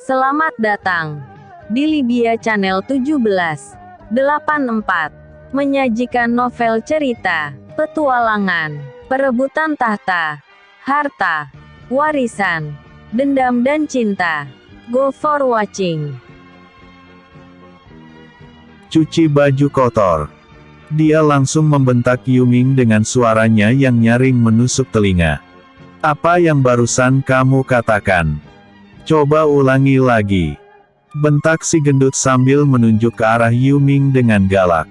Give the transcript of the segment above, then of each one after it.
Selamat datang di Libya Channel 1784, menyajikan novel cerita, petualangan, perebutan tahta, harta, warisan, dendam dan cinta. Go for watching. Cuci baju kotor. Dia langsung membentak Yuming dengan suaranya yang nyaring menusuk telinga. Apa yang barusan kamu katakan? Coba ulangi lagi. Bentak si gendut sambil menunjuk ke arah Yuming dengan galak.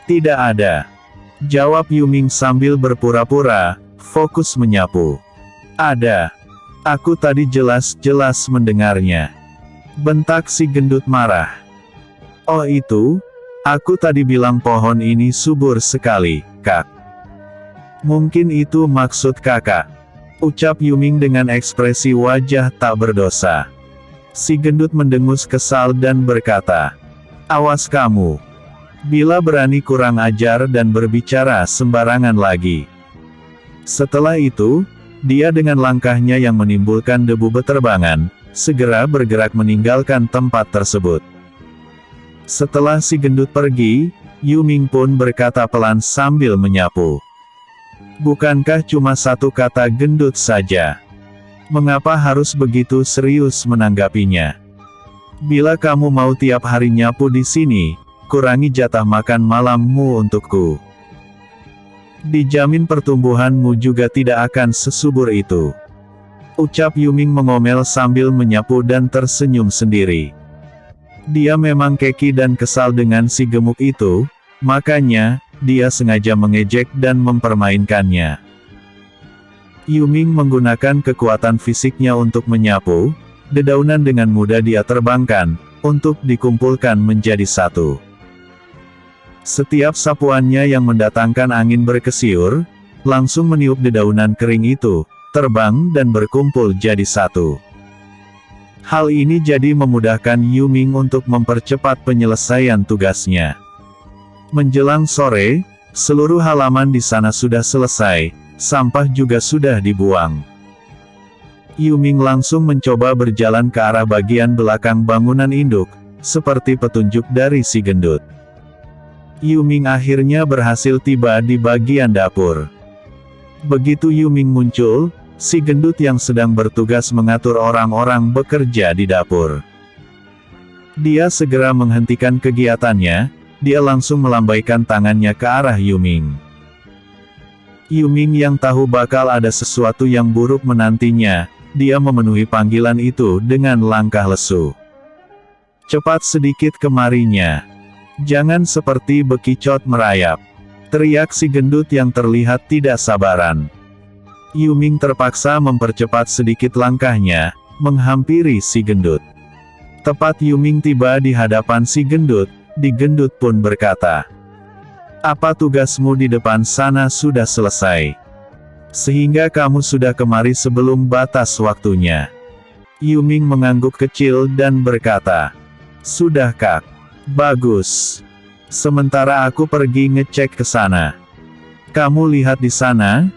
Tidak ada. Jawab Yuming sambil berpura-pura, fokus menyapu. Ada. Aku tadi jelas-jelas mendengarnya. Bentak si gendut marah. Oh itu? Aku tadi bilang pohon ini subur sekali, Kak. Mungkin itu maksud kakak. Ucap Yuming dengan ekspresi wajah tak berdosa. Si gendut mendengus kesal dan berkata, awas kamu. Bila berani kurang ajar dan berbicara sembarangan lagi. Setelah itu, dia dengan langkahnya yang menimbulkan debu beterbangan, segera bergerak meninggalkan tempat tersebut. Setelah si gendut pergi, Yuming pun berkata pelan sambil menyapu. Bukankah cuma satu kata gendut saja? Mengapa harus begitu serius menanggapinya? Bila kamu mau tiap hari nyapu di sini, kurangi jatah makan malammu untukku. Dijamin pertumbuhanmu juga tidak akan sesubur itu. Ucap Yuming mengomel sambil menyapu dan tersenyum sendiri. Dia memang keki dan kesal dengan si gemuk itu, makanya, dia sengaja mengejek dan mempermainkannya. Yuming menggunakan kekuatan fisiknya untuk menyapu, dedaunan dengan mudah dia terbangkan, untuk dikumpulkan menjadi satu. Setiap sapuannya yang mendatangkan angin berkesiur, langsung meniup dedaunan kering itu, terbang dan berkumpul jadi satu. Hal ini jadi memudahkan Yuming untuk mempercepat penyelesaian tugasnya. Menjelang sore, seluruh halaman di sana sudah selesai, sampah juga sudah dibuang. Yuming langsung mencoba berjalan ke arah bagian belakang bangunan induk, seperti petunjuk dari si gendut. Yuming akhirnya berhasil tiba di bagian dapur. Begitu Yuming muncul, si gendut yang sedang bertugas mengatur orang-orang bekerja di dapur. Dia segera menghentikan kegiatannya. Dia langsung melambaikan tangannya ke arah Yuming. Yuming yang tahu bakal ada sesuatu yang buruk menantinya, dia memenuhi panggilan itu dengan langkah lesu. Cepat sedikit kemarinya. Jangan seperti bekicot merayap. Teriak si gendut yang terlihat tidak sabaran. Yuming terpaksa mempercepat sedikit langkahnya, menghampiri si gendut. Tepat Yuming tiba di hadapan si gendut, di gendut pun berkata, apa tugasmu di depan sana sudah selesai? Sehingga kamu sudah kemari sebelum batas waktunya. Yuming mengangguk kecil dan berkata, sudah Kak. Bagus. Sementara aku pergi ngecek ke sana. Kamu lihat di sana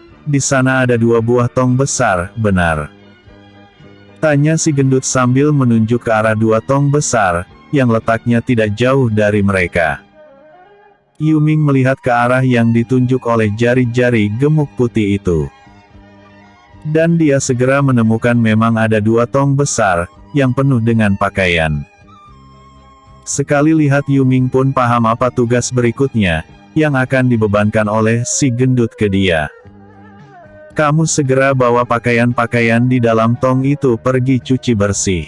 ada 2 buah tong besar, benar? Tanya si gendut sambil menunjuk ke arah 2 tong besar, yang letaknya tidak jauh dari mereka. Yuming melihat ke arah yang ditunjuk oleh jari-jari gemuk putih itu. Dan dia segera menemukan memang ada 2 tong besar, yang penuh dengan pakaian. Sekali lihat Yuming pun paham apa tugas berikutnya, yang akan dibebankan oleh si gendut ke dia. Kamu segera bawa pakaian-pakaian di dalam tong itu pergi cuci bersih.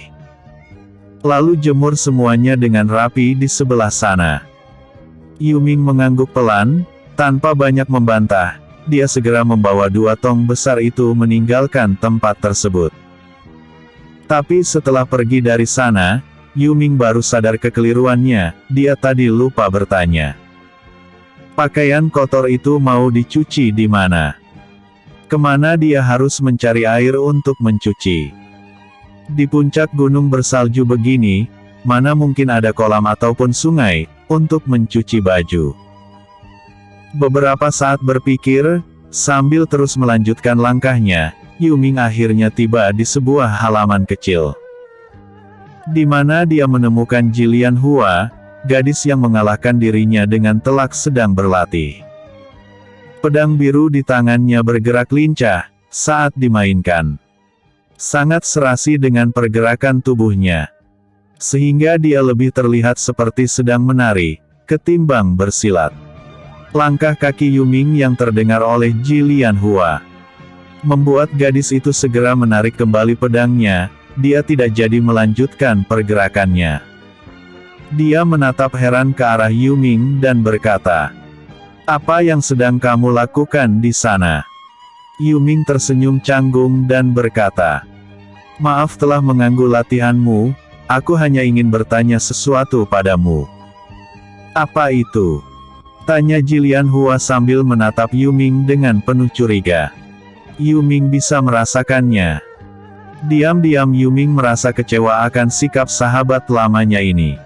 Lalu jemur semuanya dengan rapi di sebelah sana. Yuming mengangguk pelan, tanpa banyak membantah, dia segera membawa 2 tong besar itu meninggalkan tempat tersebut. Tapi setelah pergi dari sana, Yuming baru sadar kekeliruannya, dia tadi lupa bertanya. Pakaian kotor itu mau dicuci di mana? Kemana dia harus mencari air untuk mencuci? Di puncak gunung bersalju begini, mana mungkin ada kolam ataupun sungai, untuk mencuci baju. Beberapa saat berpikir, sambil terus melanjutkan langkahnya, Yuming akhirnya tiba di sebuah halaman kecil. di mana dia menemukan Jilian Hua, gadis yang mengalahkan dirinya dengan telak sedang berlatih. Pedang biru di tangannya bergerak lincah saat dimainkan. Sangat serasi dengan pergerakan tubuhnya, sehingga dia lebih terlihat seperti sedang menari, ketimbang bersilat. Langkah kaki Yuming yang terdengar oleh Jilian Hua membuat gadis itu segera menarik kembali pedangnya. Dia tidak jadi melanjutkan pergerakannya. Dia menatap heran ke arah Yuming dan berkata, "Apa yang sedang kamu lakukan di sana?" Yuming tersenyum canggung dan berkata, "Maaf telah mengganggu latihanmu, aku hanya ingin bertanya sesuatu padamu." "Apa itu?" tanya Jilian Hua sambil menatap Yuming dengan penuh curiga. Yuming bisa merasakannya. Diam-diam Yuming merasa kecewa akan sikap sahabat lamanya ini.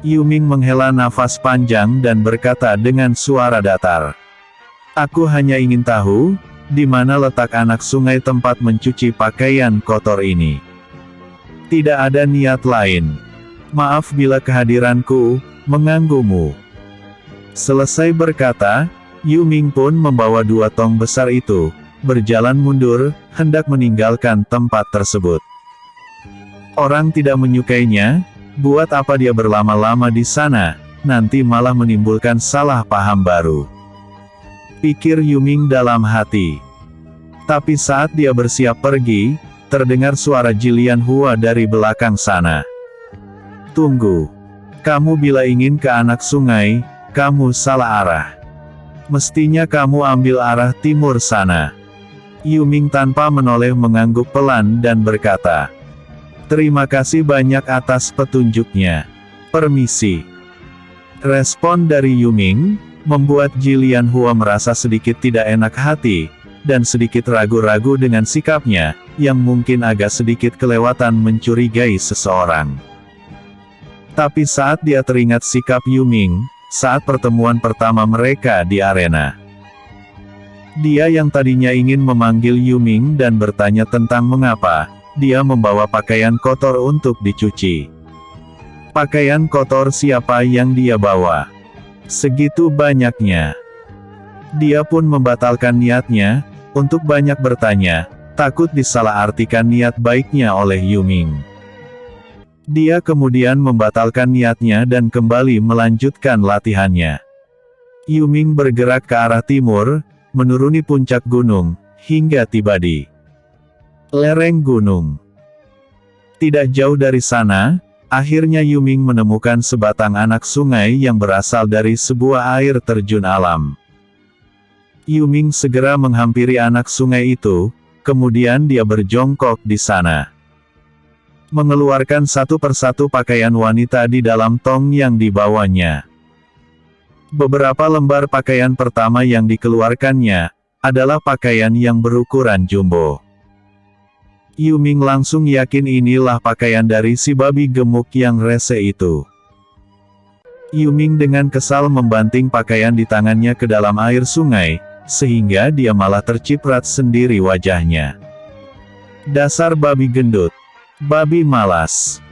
Yuming menghela nafas panjang dan berkata dengan suara datar, "Aku hanya ingin tahu, di mana letak anak sungai tempat mencuci pakaian kotor ini. Tidak ada niat lain. Maaf bila kehadiranku mengganggumu." Selesai berkata, Yuming pun membawa 2 tong besar itu, berjalan mundur, hendak meninggalkan tempat tersebut. Orang tidak menyukainya, buat apa dia berlama-lama di sana, nanti malah menimbulkan salah paham baru. Pikir Yuming dalam hati. Tapi saat dia bersiap pergi, terdengar suara Jilian Hua dari belakang sana. "Tunggu. Kamu bila ingin ke anak sungai, kamu salah arah. Mestinya kamu ambil arah timur sana." Yuming tanpa menoleh mengangguk pelan dan berkata, "Terima kasih banyak atas petunjuknya. Permisi." Respon dari Yuming membuat Jilian Hua merasa sedikit tidak enak hati, dan sedikit ragu-ragu dengan sikapnya, yang mungkin agak sedikit kelewatan mencurigai seseorang. Tapi saat dia teringat sikap Yuming, saat pertemuan pertama mereka di arena. Dia yang tadinya ingin memanggil Yuming dan bertanya tentang mengapa dia membawa pakaian kotor untuk dicuci. Pakaian kotor siapa yang dia bawa? Segitu banyaknya. Dia pun membatalkan niatnya untuk banyak bertanya, takut disalahartikan niat baiknya oleh Yuming. Dia kemudian membatalkan niatnya dan kembali melanjutkan latihannya. Yuming bergerak ke arah timur, menuruni puncak gunung, hingga tiba di lereng gunung. Tidak jauh dari sana, akhirnya Yuming menemukan sebatang anak sungai yang berasal dari sebuah air terjun alam. Yuming segera menghampiri anak sungai itu, kemudian dia berjongkok di sana. Mengeluarkan satu persatu pakaian wanita di dalam tong yang dibawanya. Beberapa lembar pakaian pertama yang dikeluarkannya, adalah pakaian yang berukuran jumbo. Yuming langsung yakin inilah pakaian dari si babi gemuk yang rese itu. Yuming dengan kesal membanting pakaian di tangannya ke dalam air sungai, sehingga dia malah terciprat sendiri wajahnya. "Dasar babi gendut. Babi malas.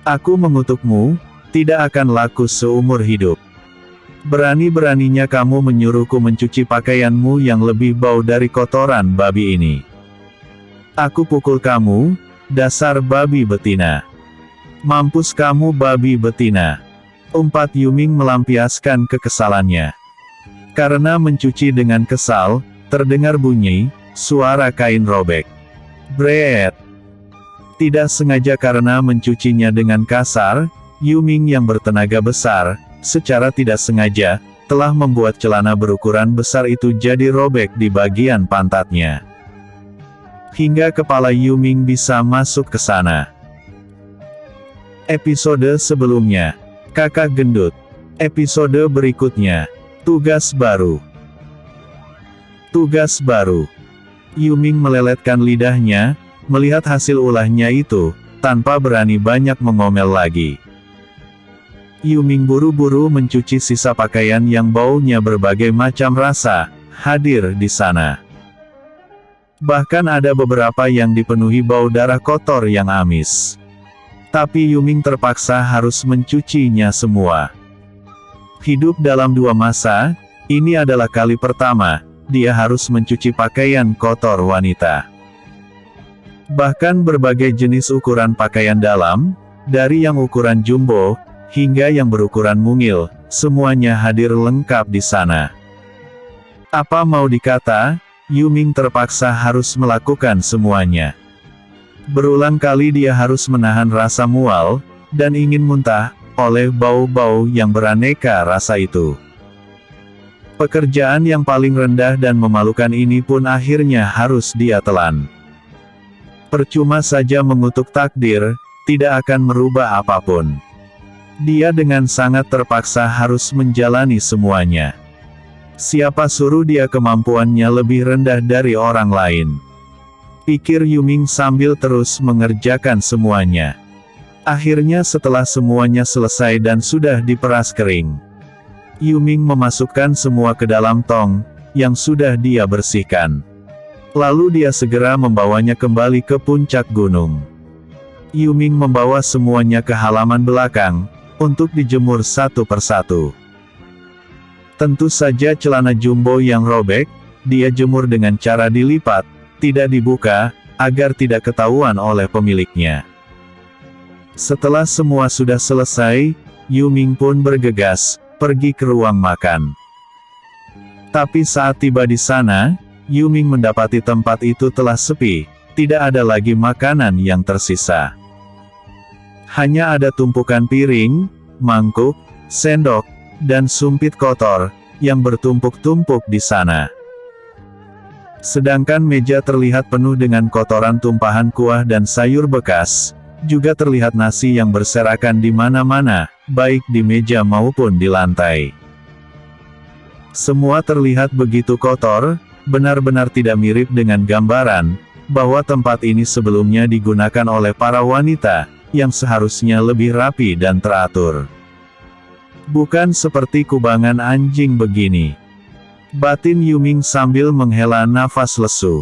Aku mengutukmu, tidak akan laku seumur hidup. Berani-beraninya kamu menyuruhku mencuci pakaianmu yang lebih bau dari kotoran babi ini. Aku pukul kamu, dasar babi betina. Mampus kamu babi betina." Umpat Yuming melampiaskan kekesalannya. Karena mencuci dengan kesal, terdengar bunyi, suara kain robek. Breet. Tidak sengaja karena mencucinya dengan kasar, Yuming yang bertenaga besar, secara tidak sengaja, telah membuat celana berukuran besar itu jadi robek di bagian pantatnya. Hingga kepala Yuming bisa masuk ke sana. Episode sebelumnya, Kakak Gendut. Episode berikutnya, Tugas Baru. Tugas baru. Yuming meleletkan lidahnya, melihat hasil ulahnya itu, tanpa berani banyak mengomel lagi. Yuming buru-buru mencuci sisa pakaian yang baunya berbagai macam rasa, hadir di sana. Bahkan ada beberapa yang dipenuhi bau darah kotor yang amis. Tapi Yuming terpaksa harus mencucinya semua. Hidup dalam dua masa, ini adalah kali pertama, dia harus mencuci pakaian kotor wanita. Bahkan berbagai jenis ukuran pakaian dalam, dari yang ukuran jumbo, hingga yang berukuran mungil, semuanya hadir lengkap di sana. Apa mau dikata, Yuming terpaksa harus melakukan semuanya. Berulang kali dia harus menahan rasa mual, dan ingin muntah, oleh bau-bau yang beraneka rasa itu. Pekerjaan yang paling rendah dan memalukan ini pun akhirnya harus dia telan. Percuma saja mengutuk takdir, tidak akan merubah apapun. Dia dengan sangat terpaksa harus menjalani semuanya. Siapa suruh dia kemampuannya lebih rendah dari orang lain? Pikir Yuming sambil terus mengerjakan semuanya. Akhirnya setelah semuanya selesai dan sudah diperas kering, Yuming memasukkan semua ke dalam tong, yang sudah dia bersihkan. Lalu dia segera membawanya kembali ke puncak gunung. Yuming membawa semuanya ke halaman belakang, untuk dijemur satu persatu. Tentu saja celana jumbo yang robek, dia jemur dengan cara dilipat, tidak dibuka, agar tidak ketahuan oleh pemiliknya. Setelah semua sudah selesai, Yuming pun bergegas, pergi ke ruang makan. Tapi saat tiba di sana, Yuming mendapati tempat itu telah sepi, tidak ada lagi makanan yang tersisa. Hanya ada tumpukan piring, mangkuk, sendok, dan sumpit kotor, yang bertumpuk-tumpuk di sana. Sedangkan meja terlihat penuh dengan kotoran tumpahan kuah dan sayur bekas, juga terlihat nasi yang berserakan di mana-mana, baik di meja maupun di lantai. Semua terlihat begitu kotor, benar-benar tidak mirip dengan gambaran, bahwa tempat ini sebelumnya digunakan oleh para wanita, yang seharusnya lebih rapi dan teratur. Bukan seperti kubangan anjing begini. Batin Yuming sambil menghela nafas lesu.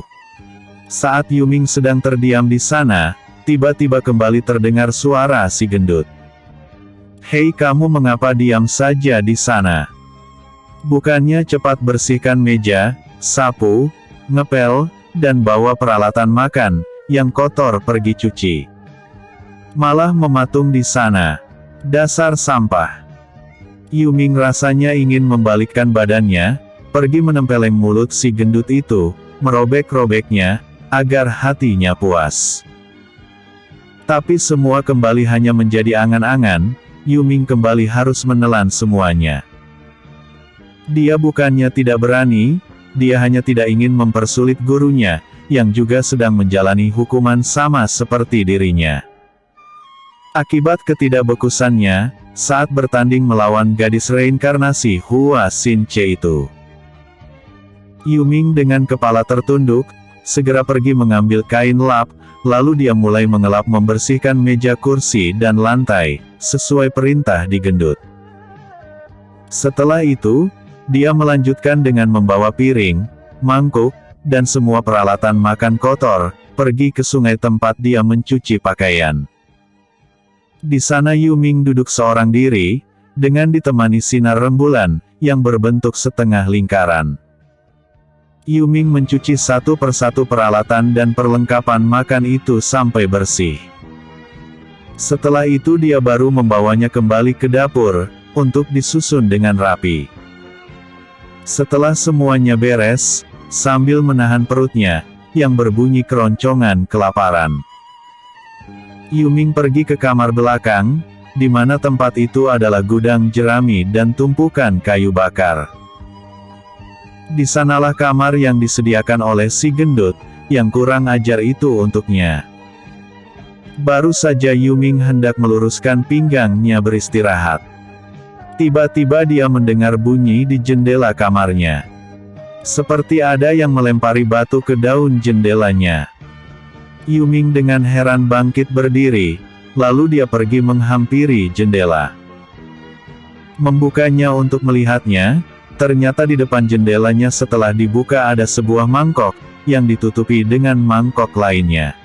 Saat Yuming sedang terdiam di sana, tiba-tiba kembali terdengar suara si gendut. "Hei, kamu mengapa diam saja di sana? Bukannya cepat bersihkan meja, sapu, ngepel, dan bawa peralatan makan, yang kotor pergi cuci. Malah mematung di sana. Dasar sampah." Yuming rasanya ingin membalikkan badannya, pergi menempeleng mulut si gendut itu, merobek-robeknya, agar hatinya puas. Tapi semua kembali hanya menjadi angan-angan, Yuming kembali harus menelan semuanya. Dia bukannya tidak berani, dia hanya tidak ingin mempersulit gurunya, yang juga sedang menjalani hukuman sama seperti dirinya. Akibat ketidakbekusannya, saat bertanding melawan gadis reinkarnasi Hua Xin-che itu. Yuming dengan kepala tertunduk, segera pergi mengambil kain lap, lalu dia mulai mengelap membersihkan meja kursi dan lantai, sesuai perintah di gendut. Setelah itu, dia melanjutkan dengan membawa piring, mangkuk, dan semua peralatan makan kotor, pergi ke sungai tempat dia mencuci pakaian. Di sana Yuming duduk seorang diri, dengan ditemani sinar rembulan, yang berbentuk setengah lingkaran. Yuming mencuci satu persatu peralatan dan perlengkapan makan itu sampai bersih. Setelah itu dia baru membawanya kembali ke dapur, untuk disusun dengan rapi. Setelah semuanya beres, sambil menahan perutnya, yang berbunyi keroncongan kelaparan, Yuming pergi ke kamar belakang, di mana tempat itu adalah gudang jerami dan tumpukan kayu bakar. Di sanalah kamar yang disediakan oleh si gendut, yang kurang ajar itu untuknya. Baru saja Yuming hendak meluruskan pinggangnya beristirahat. Tiba-tiba dia mendengar bunyi di jendela kamarnya. Seperti ada yang melempari batu ke daun jendelanya. Yuming dengan heran bangkit berdiri, lalu dia pergi menghampiri jendela. Membukanya untuk melihatnya, ternyata di depan jendelanya setelah dibuka ada sebuah mangkok, yang ditutupi dengan mangkok lainnya.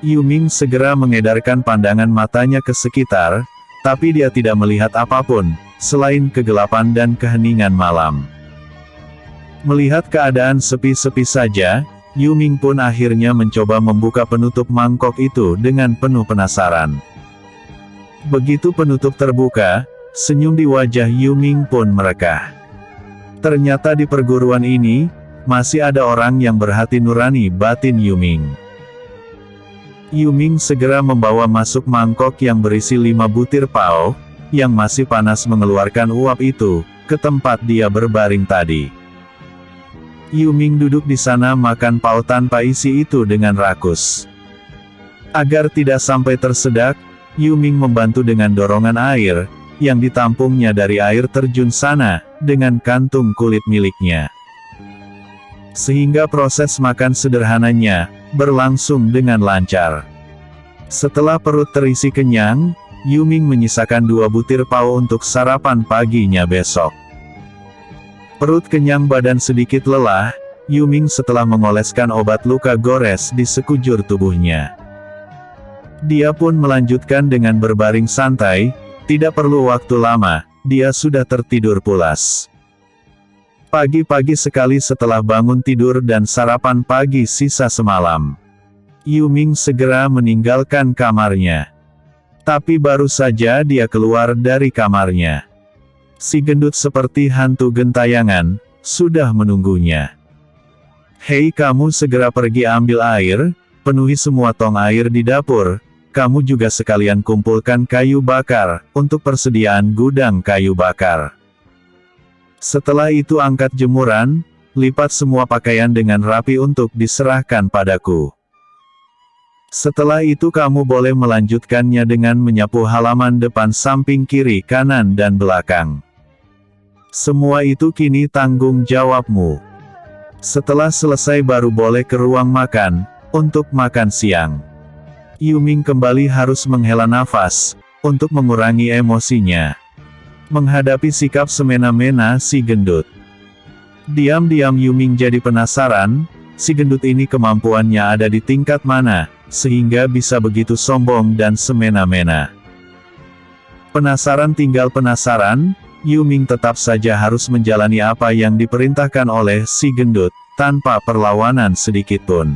Yuming segera mengedarkan pandangan matanya ke sekitar, tapi dia tidak melihat apapun, selain kegelapan dan keheningan malam. Melihat keadaan sepi-sepi saja, Yuming pun akhirnya mencoba membuka penutup mangkok itu dengan penuh penasaran. Begitu penutup terbuka, senyum di wajah Yuming pun merekah. Ternyata di perguruan ini, masih ada orang yang berhati nurani batin Yuming. Yuming segera membawa masuk mangkok yang berisi 5 butir pao, yang masih panas mengeluarkan uap itu, ke tempat dia berbaring tadi. Yuming duduk di sana makan pao tanpa isi itu dengan rakus. Agar tidak sampai tersedak, Yuming membantu dengan dorongan air, yang ditampungnya dari air terjun sana, dengan kantung kulit miliknya. Sehingga proses makan sederhananya, berlangsung dengan lancar. Setelah perut terisi kenyang, Yuming menyisakan 2 butir pao untuk sarapan paginya besok. Perut kenyang badan sedikit lelah, Yuming setelah mengoleskan obat luka gores di sekujur tubuhnya. Dia pun melanjutkan dengan berbaring santai, tidak perlu waktu lama, dia sudah tertidur pulas. Pagi-pagi sekali setelah bangun tidur dan sarapan pagi sisa semalam, Yuming segera meninggalkan kamarnya. Tapi baru saja dia keluar dari kamarnya, si gendut seperti hantu gentayangan, sudah menunggunya. "Hei, kamu segera pergi ambil air, penuhi semua tong air di dapur, kamu juga sekalian kumpulkan kayu bakar, untuk persediaan gudang kayu bakar. Setelah itu angkat jemuran, lipat semua pakaian dengan rapi untuk diserahkan padaku. Setelah itu kamu boleh melanjutkannya dengan menyapu halaman depan, samping kiri, kanan dan belakang. Semua itu kini tanggung jawabmu. Setelah selesai baru boleh ke ruang makan, untuk makan siang." Yuming kembali harus menghela nafas, untuk mengurangi emosinya. Menghadapi sikap semena-mena si gendut. Diam-diam Yuming jadi penasaran, si gendut ini kemampuannya ada di tingkat mana, sehingga bisa begitu sombong dan semena-mena. Penasaran tinggal penasaran, Yuming tetap saja harus menjalani apa yang diperintahkan oleh si gendut, tanpa perlawanan sedikitpun.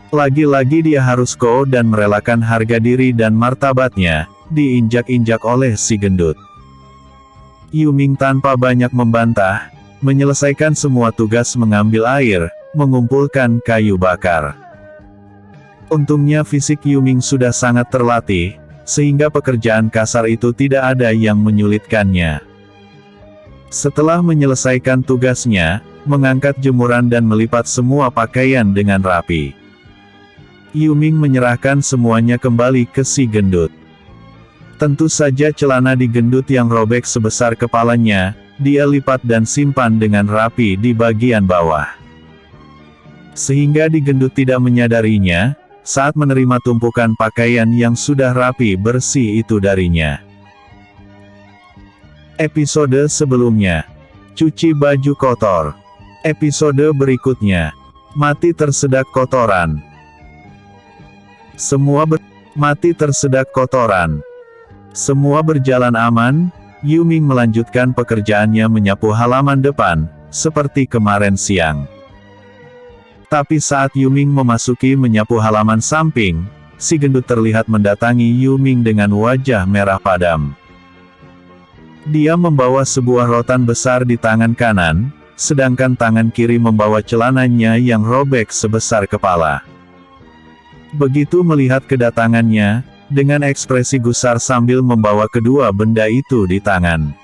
Lagi-lagi dia harus go dan merelakan harga diri dan martabatnya, diinjak-injak oleh si gendut. Yuming tanpa banyak membantah, menyelesaikan semua tugas mengambil air, mengumpulkan kayu bakar. Untungnya fisik Yuming sudah sangat terlatih, sehingga pekerjaan kasar itu tidak ada yang menyulitkannya. Setelah menyelesaikan tugasnya, mengangkat jemuran dan melipat semua pakaian dengan rapi, Yuming menyerahkan semuanya kembali ke si gendut. Tentu saja celana di gendut yang robek sebesar kepalanya, dia lipat dan simpan dengan rapi di bagian bawah. Sehingga di gendut tidak menyadarinya, saat menerima tumpukan pakaian yang sudah rapi bersih itu darinya. Episode sebelumnya, cuci baju kotor. Episode berikutnya, mati tersedak kotoran. Mati tersedak kotoran. Semua berjalan aman, Yuming melanjutkan pekerjaannya menyapu halaman depan, seperti kemarin siang. Tapi saat Yuming memasuki menyapu halaman samping, si gendut terlihat mendatangi Yuming dengan wajah merah padam. Dia membawa sebuah rotan besar di tangan kanan, sedangkan tangan kiri membawa celananya yang robek sebesar kepala. Begitu melihat kedatangannya, dengan ekspresi gusar sambil membawa kedua benda itu di tangan,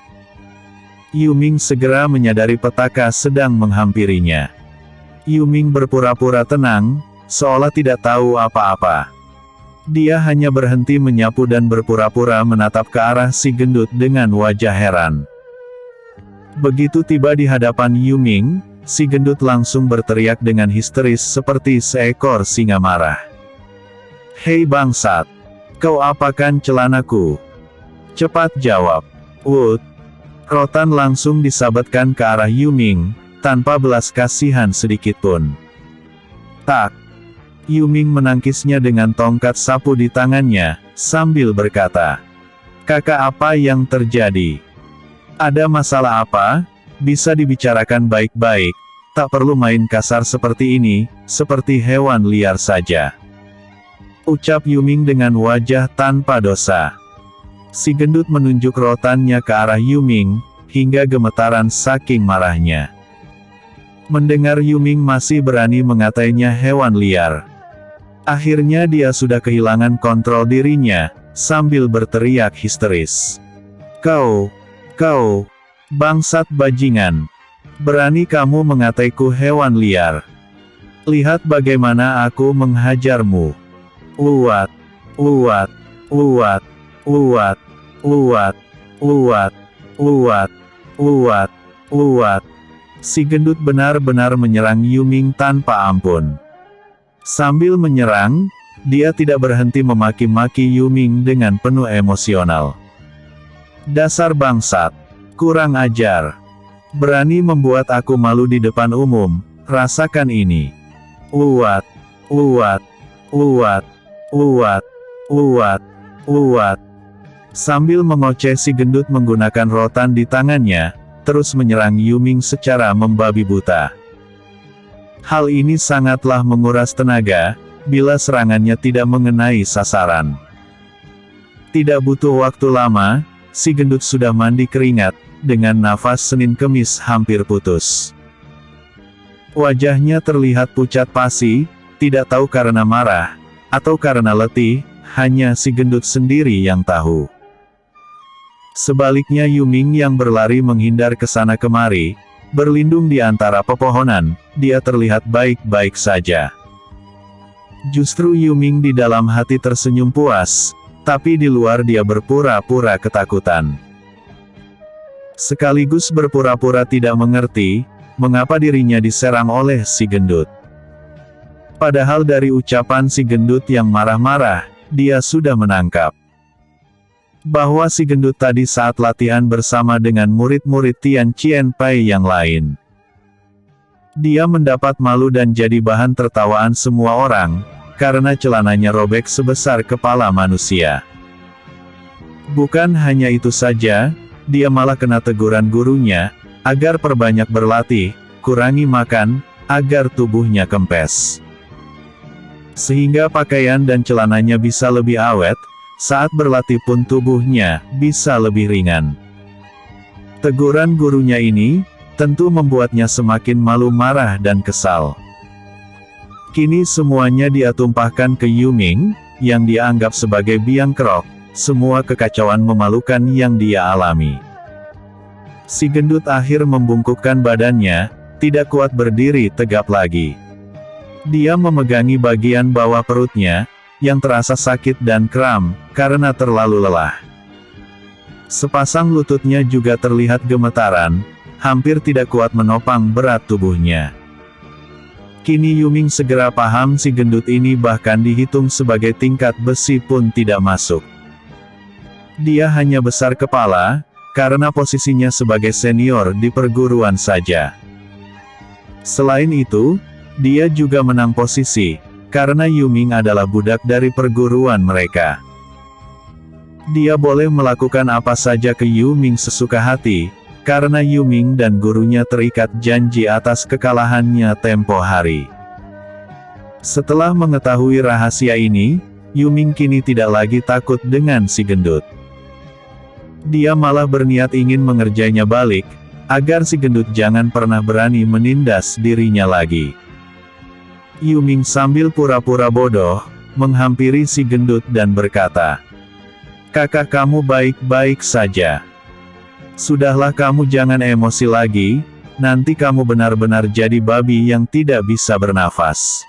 Yuming segera menyadari petaka sedang menghampirinya. Yuming berpura-pura tenang, seolah tidak tahu apa-apa. Dia hanya berhenti menyapu dan berpura-pura menatap ke arah si gendut dengan wajah heran. Begitu tiba di hadapan Yuming, si gendut langsung berteriak dengan histeris seperti seekor singa marah. "Hei bangsat! Kau apakan celanaku? Cepat jawab!" Wut! Rotan langsung disabatkan ke arah Yuming, tanpa belas kasihan sedikitpun. Tak! Yuming menangkisnya dengan tongkat sapu di tangannya, sambil berkata, "Kakak, apa yang terjadi? Ada masalah apa? Bisa dibicarakan baik-baik, tak perlu main kasar seperti ini, seperti hewan liar saja," ucap Yuming dengan wajah tanpa dosa. Si gendut menunjuk rotannya ke arah Yuming, hingga gemetaran saking marahnya. Mendengar Yuming masih berani mengatainya hewan liar, akhirnya dia sudah kehilangan kontrol dirinya, sambil berteriak histeris. Kau, bangsat bajingan. Berani kamu mengataiku hewan liar. Lihat bagaimana aku menghajarmu. Uat, uat, uat, uat, uat, uat, uat, uat, uat. Si gendut benar-benar menyerang Yuming tanpa ampun. Sambil menyerang, dia tidak berhenti memaki-maki Yuming dengan penuh emosional. Dasar bangsat, kurang ajar. Berani membuat aku malu di depan umum, rasakan ini. Uat, uat, uat, uat, uat, uat. Sambil mengoceh si gendut menggunakan rotan di tangannya, terus menyerang Yuming secara membabi buta. Hal ini sangatlah menguras tenaga, bila serangannya tidak mengenai sasaran. Tidak butuh waktu lama, si gendut sudah mandi keringat, dengan nafas Senin Kemis hampir putus. Wajahnya terlihat pucat pasi, tidak tahu karena marah, atau karena letih, hanya si gendut sendiri yang tahu. Sebaliknya Yuming yang berlari menghindar ke sana kemari, berlindung di antara pepohonan, dia terlihat baik-baik saja. Justru Yuming di dalam hati tersenyum puas, tapi di luar dia berpura-pura ketakutan. Sekaligus berpura-pura tidak mengerti, mengapa dirinya diserang oleh si gendut. Padahal dari ucapan si gendut yang marah-marah, dia sudah menangkap bahwa si gendut tadi saat latihan bersama dengan murid-murid Tian Chien Pai yang lain. Dia mendapat malu dan jadi bahan tertawaan semua orang, karena celananya robek sebesar kepala manusia. Bukan hanya itu saja, dia malah kena teguran gurunya, agar perbanyak berlatih, kurangi makan, agar tubuhnya kempes. Sehingga pakaian dan celananya bisa lebih awet, saat berlatih pun tubuhnya bisa lebih ringan. Teguran gurunya ini tentu membuatnya semakin malu, marah dan kesal. Kini semuanya dia tumpahkan ke Yuming, yang dia anggap sebagai biang kerok, semua kekacauan memalukan yang dia alami. Si gendut akhir membungkukkan badannya, tidak kuat berdiri tegap lagi. Dia memegangi bagian bawah perutnya, yang terasa sakit dan kram, karena terlalu lelah. Sepasang lututnya juga terlihat gemetaran, hampir tidak kuat menopang berat tubuhnya. Kini Yuming segera paham si gendut ini bahkan dihitung sebagai tingkat besi pun tidak masuk. Dia hanya besar kepala, karena posisinya sebagai senior di perguruan saja. Selain itu, dia juga menang posisi, karena Yuming adalah budak dari perguruan mereka. Dia boleh melakukan apa saja ke Yuming sesuka hati, karena Yuming dan gurunya terikat janji atas kekalahannya tempo hari. Setelah mengetahui rahasia ini, Yuming kini tidak lagi takut dengan si gendut. Dia malah berniat ingin mengerjainya balik, agar si gendut jangan pernah berani menindas dirinya lagi. Yuming sambil pura-pura bodoh, menghampiri si gendut dan berkata, "Kakak, kamu baik-baik saja. Sudahlah, kamu jangan emosi lagi, nanti kamu benar-benar jadi babi yang tidak bisa bernafas."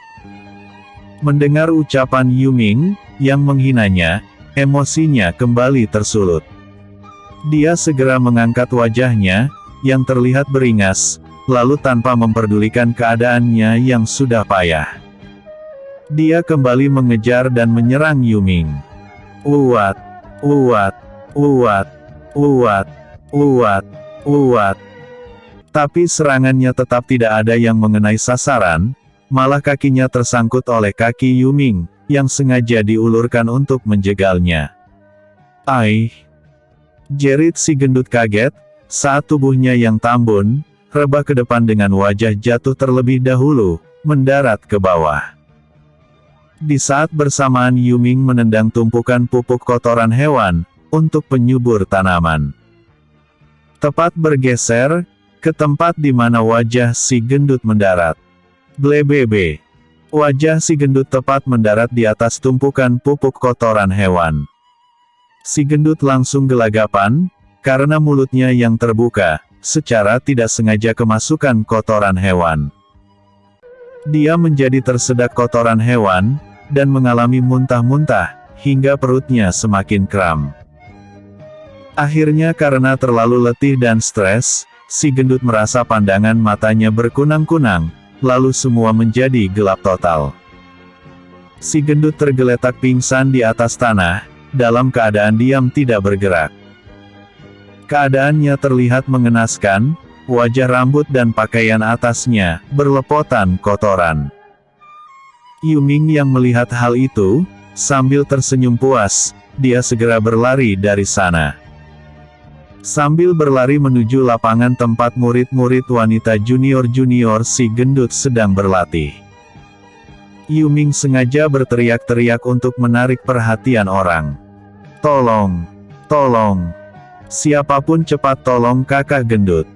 Mendengar ucapan Yuming, yang menghinanya, emosinya kembali tersulut. Dia segera mengangkat wajahnya, yang terlihat beringas, lalu tanpa memperdulikan keadaannya yang sudah payah, dia kembali mengejar dan menyerang Yuming. Uat, uat, uat, uat, uat, uat. Tapi serangannya tetap tidak ada yang mengenai sasaran, malah kakinya tersangkut oleh kaki Yuming, yang sengaja diulurkan untuk menjegalnya. "Ai!" jerit si gendut kaget, saat tubuhnya yang tambun, rebah ke depan dengan wajah jatuh terlebih dahulu, mendarat ke bawah. Di saat bersamaan Yuming menendang tumpukan pupuk kotoran hewan, untuk penyubur tanaman. Tepat bergeser, ke tempat di mana wajah si gendut mendarat. Blebebe. Wajah si gendut tepat mendarat di atas tumpukan pupuk kotoran hewan. Si gendut langsung gelagapan, karena mulutnya yang terbuka, secara tidak sengaja kemasukan kotoran hewan. Dia menjadi tersedak kotoran hewan, dan mengalami muntah-muntah, hingga perutnya semakin kram. Akhirnya karena terlalu letih dan stres, si gendut merasa pandangan matanya berkunang-kunang, lalu semua menjadi gelap total. Si gendut tergeletak pingsan di atas tanah, dalam keadaan diam tidak bergerak. Keadaannya terlihat mengenaskan, wajah rambut dan pakaian atasnya, berlepotan kotoran. Yuming yang melihat hal itu, sambil tersenyum puas, dia segera berlari dari sana. Sambil berlari menuju lapangan tempat murid-murid wanita junior-junior si gendut sedang berlatih. Yuming sengaja berteriak-teriak untuk menarik perhatian orang. "Tolong! Tolong! Siapapun cepat tolong kakak gendut.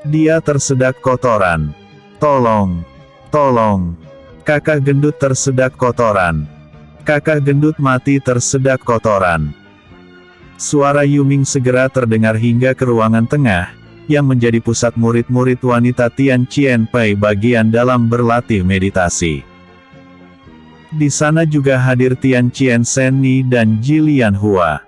Dia tersedak kotoran. Tolong! Tolong! Kakak gendut tersedak kotoran. Kakak gendut mati tersedak kotoran." Suara Yuming segera terdengar hingga ke ruangan tengah, yang menjadi pusat murid-murid wanita Tian Chien Pai bagian dalam berlatih meditasi. Di sana juga hadir Tian Chien Sen Ni dan Jilian Hua.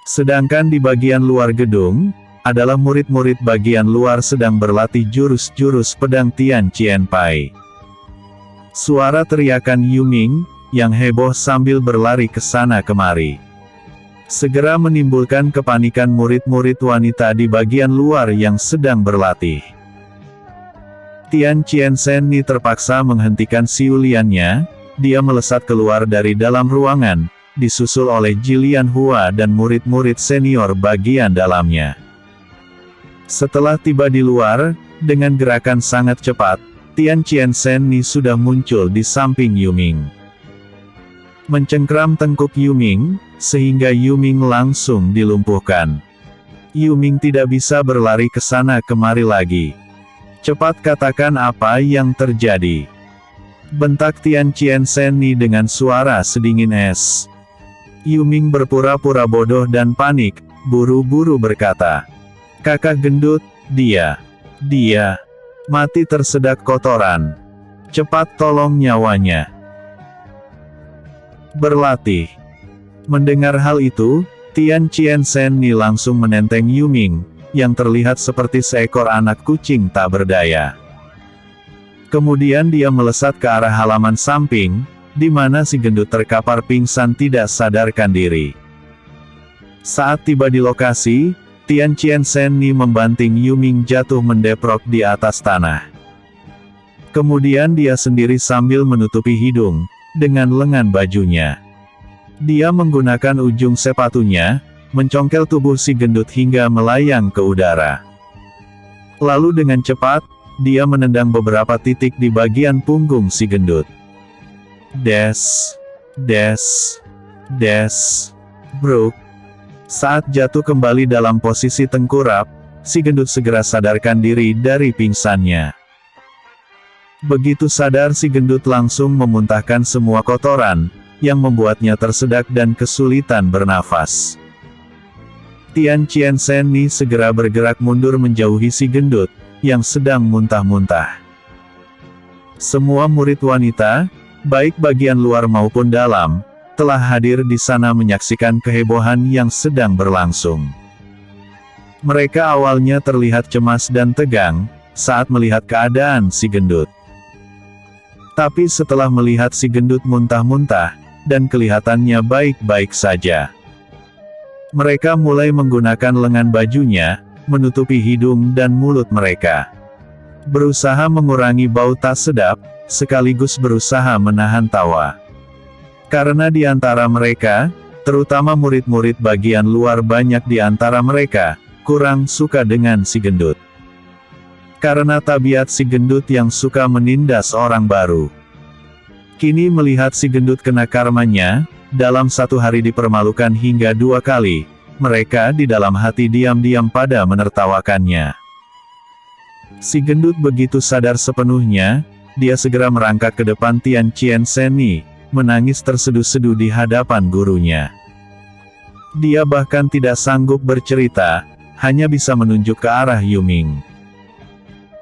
Sedangkan di bagian luar gedung, adalah murid-murid bagian luar sedang berlatih jurus-jurus pedang Tian Chien Pai. Suara teriakan Yuming, yang heboh sambil berlari ke sana kemari, segera menimbulkan kepanikan murid-murid wanita di bagian luar yang sedang berlatih. Tian Chien Sen Ni terpaksa menghentikan siuliannya, dia melesat keluar dari dalam ruangan, disusul oleh Jilian Hua dan murid-murid senior bagian dalamnya. Setelah tiba di luar, dengan gerakan sangat cepat, Tian Chien Sen Ni sudah muncul di samping Yuming. Mencengkram tengkuk Yuming, sehingga Yuming langsung dilumpuhkan. Yuming tidak bisa berlari ke sana kemari lagi. "Cepat katakan apa yang terjadi," bentak Tian Chien Sen Ni dengan suara sedingin es. Yuming berpura-pura bodoh dan panik, buru-buru berkata, "Kakak gendut, dia mati tersedak kotoran. Cepat tolong nyawanya." Berlatih. Mendengar hal itu, Tian Chien Sen Ni langsung menenteng Yuming, yang terlihat seperti seekor anak kucing tak berdaya. Kemudian dia melesat ke arah halaman samping, di mana si gendut terkapar pingsan tidak sadarkan diri. Saat tiba di lokasi, Tian Chien Sen Ni membanting Yuming jatuh mendeprok di atas tanah. Kemudian dia sendiri sambil menutupi hidung, dengan lengan bajunya. Dia menggunakan ujung sepatunya, mencongkel tubuh si gendut hingga melayang ke udara. Lalu dengan cepat, dia menendang beberapa titik di bagian punggung si gendut. Des, des, des, bruk. Saat jatuh kembali dalam posisi tengkurap, si gendut segera sadarkan diri dari pingsannya. Begitu sadar si gendut langsung memuntahkan semua kotoran, yang membuatnya tersedak dan kesulitan bernafas. Tian Chien Sen Ni segera bergerak mundur menjauhi si gendut, yang sedang muntah-muntah. Semua murid wanita, baik bagian luar maupun dalam, telah hadir di sana menyaksikan kehebohan yang sedang berlangsung. Mereka awalnya terlihat cemas dan tegang, saat melihat keadaan si gendut. Tapi setelah melihat si gendut muntah-muntah, dan kelihatannya baik-baik saja, mereka mulai menggunakan lengan bajunya, menutupi hidung dan mulut mereka. Berusaha mengurangi bau tak sedap, sekaligus berusaha menahan tawa. Karena di antara mereka, terutama murid-murid bagian luar, banyak di antara mereka kurang suka dengan si gendut. Karena tabiat si gendut yang suka menindas orang baru. Kini melihat si gendut kena karmanya, dalam satu hari dipermalukan hingga 2 kali, mereka di dalam hati diam-diam pada menertawakannya. Si gendut begitu sadar sepenuhnya, dia segera merangkak ke depan Tian Chien Sen Ni, menangis terseduh-seduh di hadapan gurunya. Dia bahkan tidak sanggup bercerita, hanya bisa menunjuk ke arah Yuming.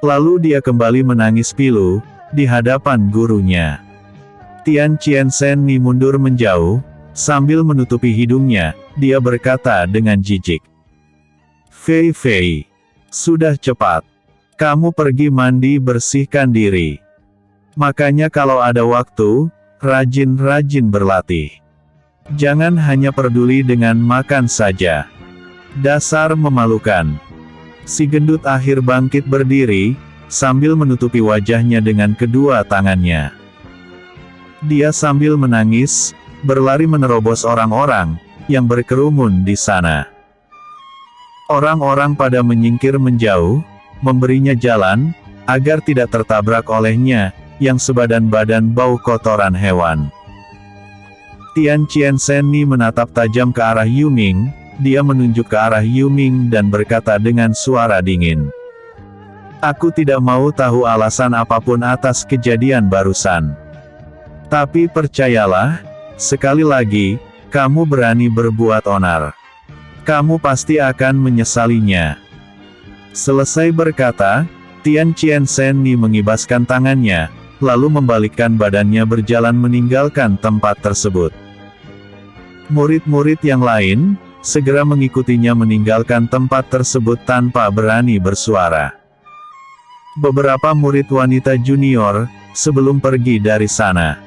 Lalu dia kembali menangis pilu, di hadapan gurunya. Tian Chien Sen Ni mundur menjauh, sambil menutupi hidungnya, dia berkata dengan jijik. Fei Fei, sudah cepat. Kamu pergi mandi bersihkan diri. Makanya kalau ada waktu, rajin-rajin berlatih. Jangan hanya peduli dengan makan saja. Dasar memalukan. Si gendut akhir bangkit berdiri, sambil menutupi wajahnya dengan kedua tangannya. Dia sambil menangis, berlari menerobos orang-orang yang berkerumun di sana. Orang-orang pada menyingkir menjauh, memberinya jalan, agar tidak tertabrak olehnya, yang sebadan-badan bau kotoran hewan. Tian Chien Sen Ni menatap tajam ke arah Yuming, dia menunjuk ke arah Yuming dan berkata dengan suara dingin. Aku tidak mau tahu alasan apapun atas kejadian barusan. Tapi percayalah, sekali lagi, kamu berani berbuat onar. Kamu pasti akan menyesalinya. Selesai berkata, Tian Chien Sen Ni mengibaskan tangannya, lalu membalikkan badannya berjalan meninggalkan tempat tersebut. Murid-murid yang lain segera mengikutinya meninggalkan tempat tersebut tanpa berani bersuara. Beberapa murid wanita junior, sebelum pergi dari sana,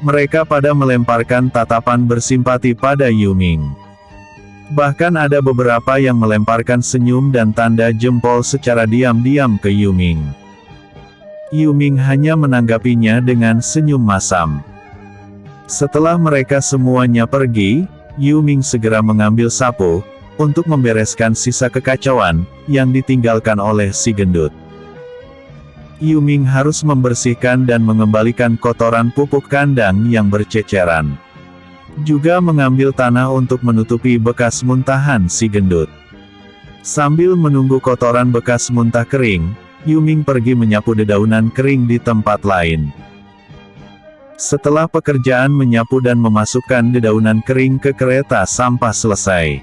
mereka pada melemparkan tatapan bersimpati pada Yuming. Bahkan ada beberapa yang melemparkan senyum dan tanda jempol secara diam-diam ke Yuming. Yuming hanya menanggapinya dengan senyum masam. Setelah mereka semuanya pergi, Yuming segera mengambil sapu, untuk membereskan sisa kekacauan, yang ditinggalkan oleh si gendut. Yuming harus membersihkan dan mengembalikan kotoran pupuk kandang yang berceceran. Juga mengambil tanah untuk menutupi bekas muntahan si gendut. Sambil menunggu kotoran bekas muntah kering, Yuming pergi menyapu dedaunan kering di tempat lain. Setelah pekerjaan menyapu dan memasukkan dedaunan kering ke kereta sampah selesai,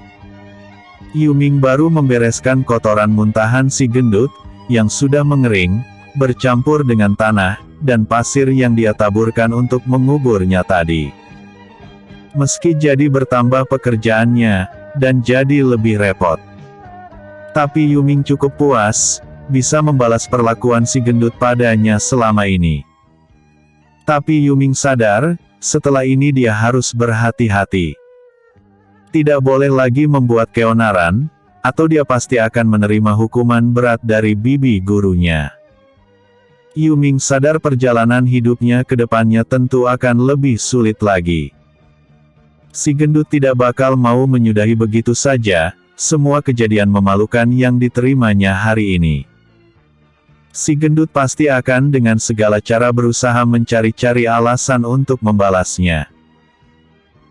Yuming baru membereskan kotoran muntahan si gendut, yang sudah mengering, bercampur dengan tanah, dan pasir yang dia taburkan untuk menguburnya tadi. Meski jadi bertambah pekerjaannya, dan jadi lebih repot, tapi Yuming cukup puas, bisa membalas perlakuan si gendut padanya selama ini. Tapi Yuming sadar, setelah ini dia harus berhati-hati. Tidak boleh lagi membuat keonaran, atau dia pasti akan menerima hukuman berat dari bibi gurunya. Yuming sadar perjalanan hidupnya ke depannya tentu akan lebih sulit lagi. Si gendut tidak bakal mau menyudahi begitu saja, semua kejadian memalukan yang diterimanya hari ini. Si gendut pasti akan dengan segala cara berusaha mencari-cari alasan untuk membalasnya.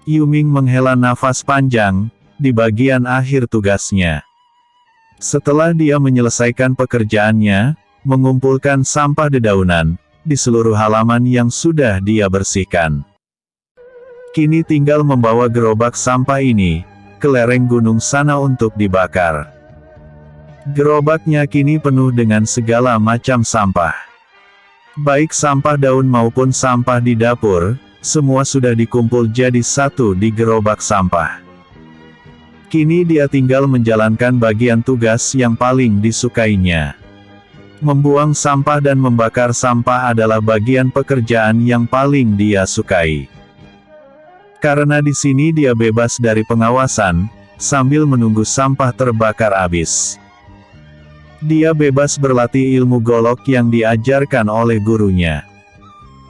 Yuming menghela nafas panjang, di bagian akhir tugasnya. Setelah dia menyelesaikan pekerjaannya, mengumpulkan sampah dedaunan, di seluruh halaman yang sudah dia bersihkan. Kini tinggal membawa gerobak sampah ini, ke lereng gunung sana untuk dibakar. Gerobaknya kini penuh dengan segala macam sampah. Baik sampah daun maupun sampah di dapur, semua sudah dikumpul jadi satu di gerobak sampah. Kini dia tinggal menjalankan bagian tugas yang paling disukainya. Membuang sampah dan membakar sampah adalah bagian pekerjaan yang paling dia sukai. Karena di sini dia bebas dari pengawasan, sambil menunggu sampah terbakar habis. Dia bebas berlatih ilmu golok yang diajarkan oleh gurunya.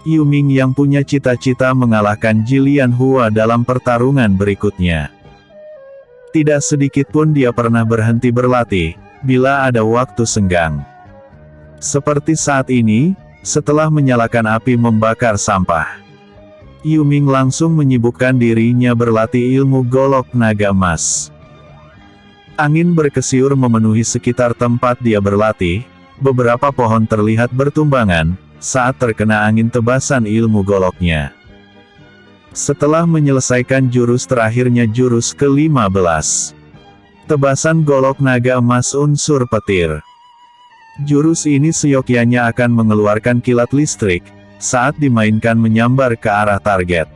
Yuming yang punya cita-cita mengalahkan Jilian Hua dalam pertarungan berikutnya. Tidak sedikit pun dia pernah berhenti berlatih, bila ada waktu senggang. Seperti saat ini, setelah menyalakan api membakar sampah. Yuming langsung menyibukkan dirinya berlatih ilmu golok naga emas. Angin berkesiur memenuhi sekitar tempat dia berlatih, beberapa pohon terlihat bertumbangan, saat terkena angin tebasan ilmu goloknya. Setelah menyelesaikan jurus terakhirnya jurus ke-15. Tebasan golok naga emas unsur petir. Jurus ini seyogyanya akan mengeluarkan kilat listrik, saat dimainkan menyambar ke arah target.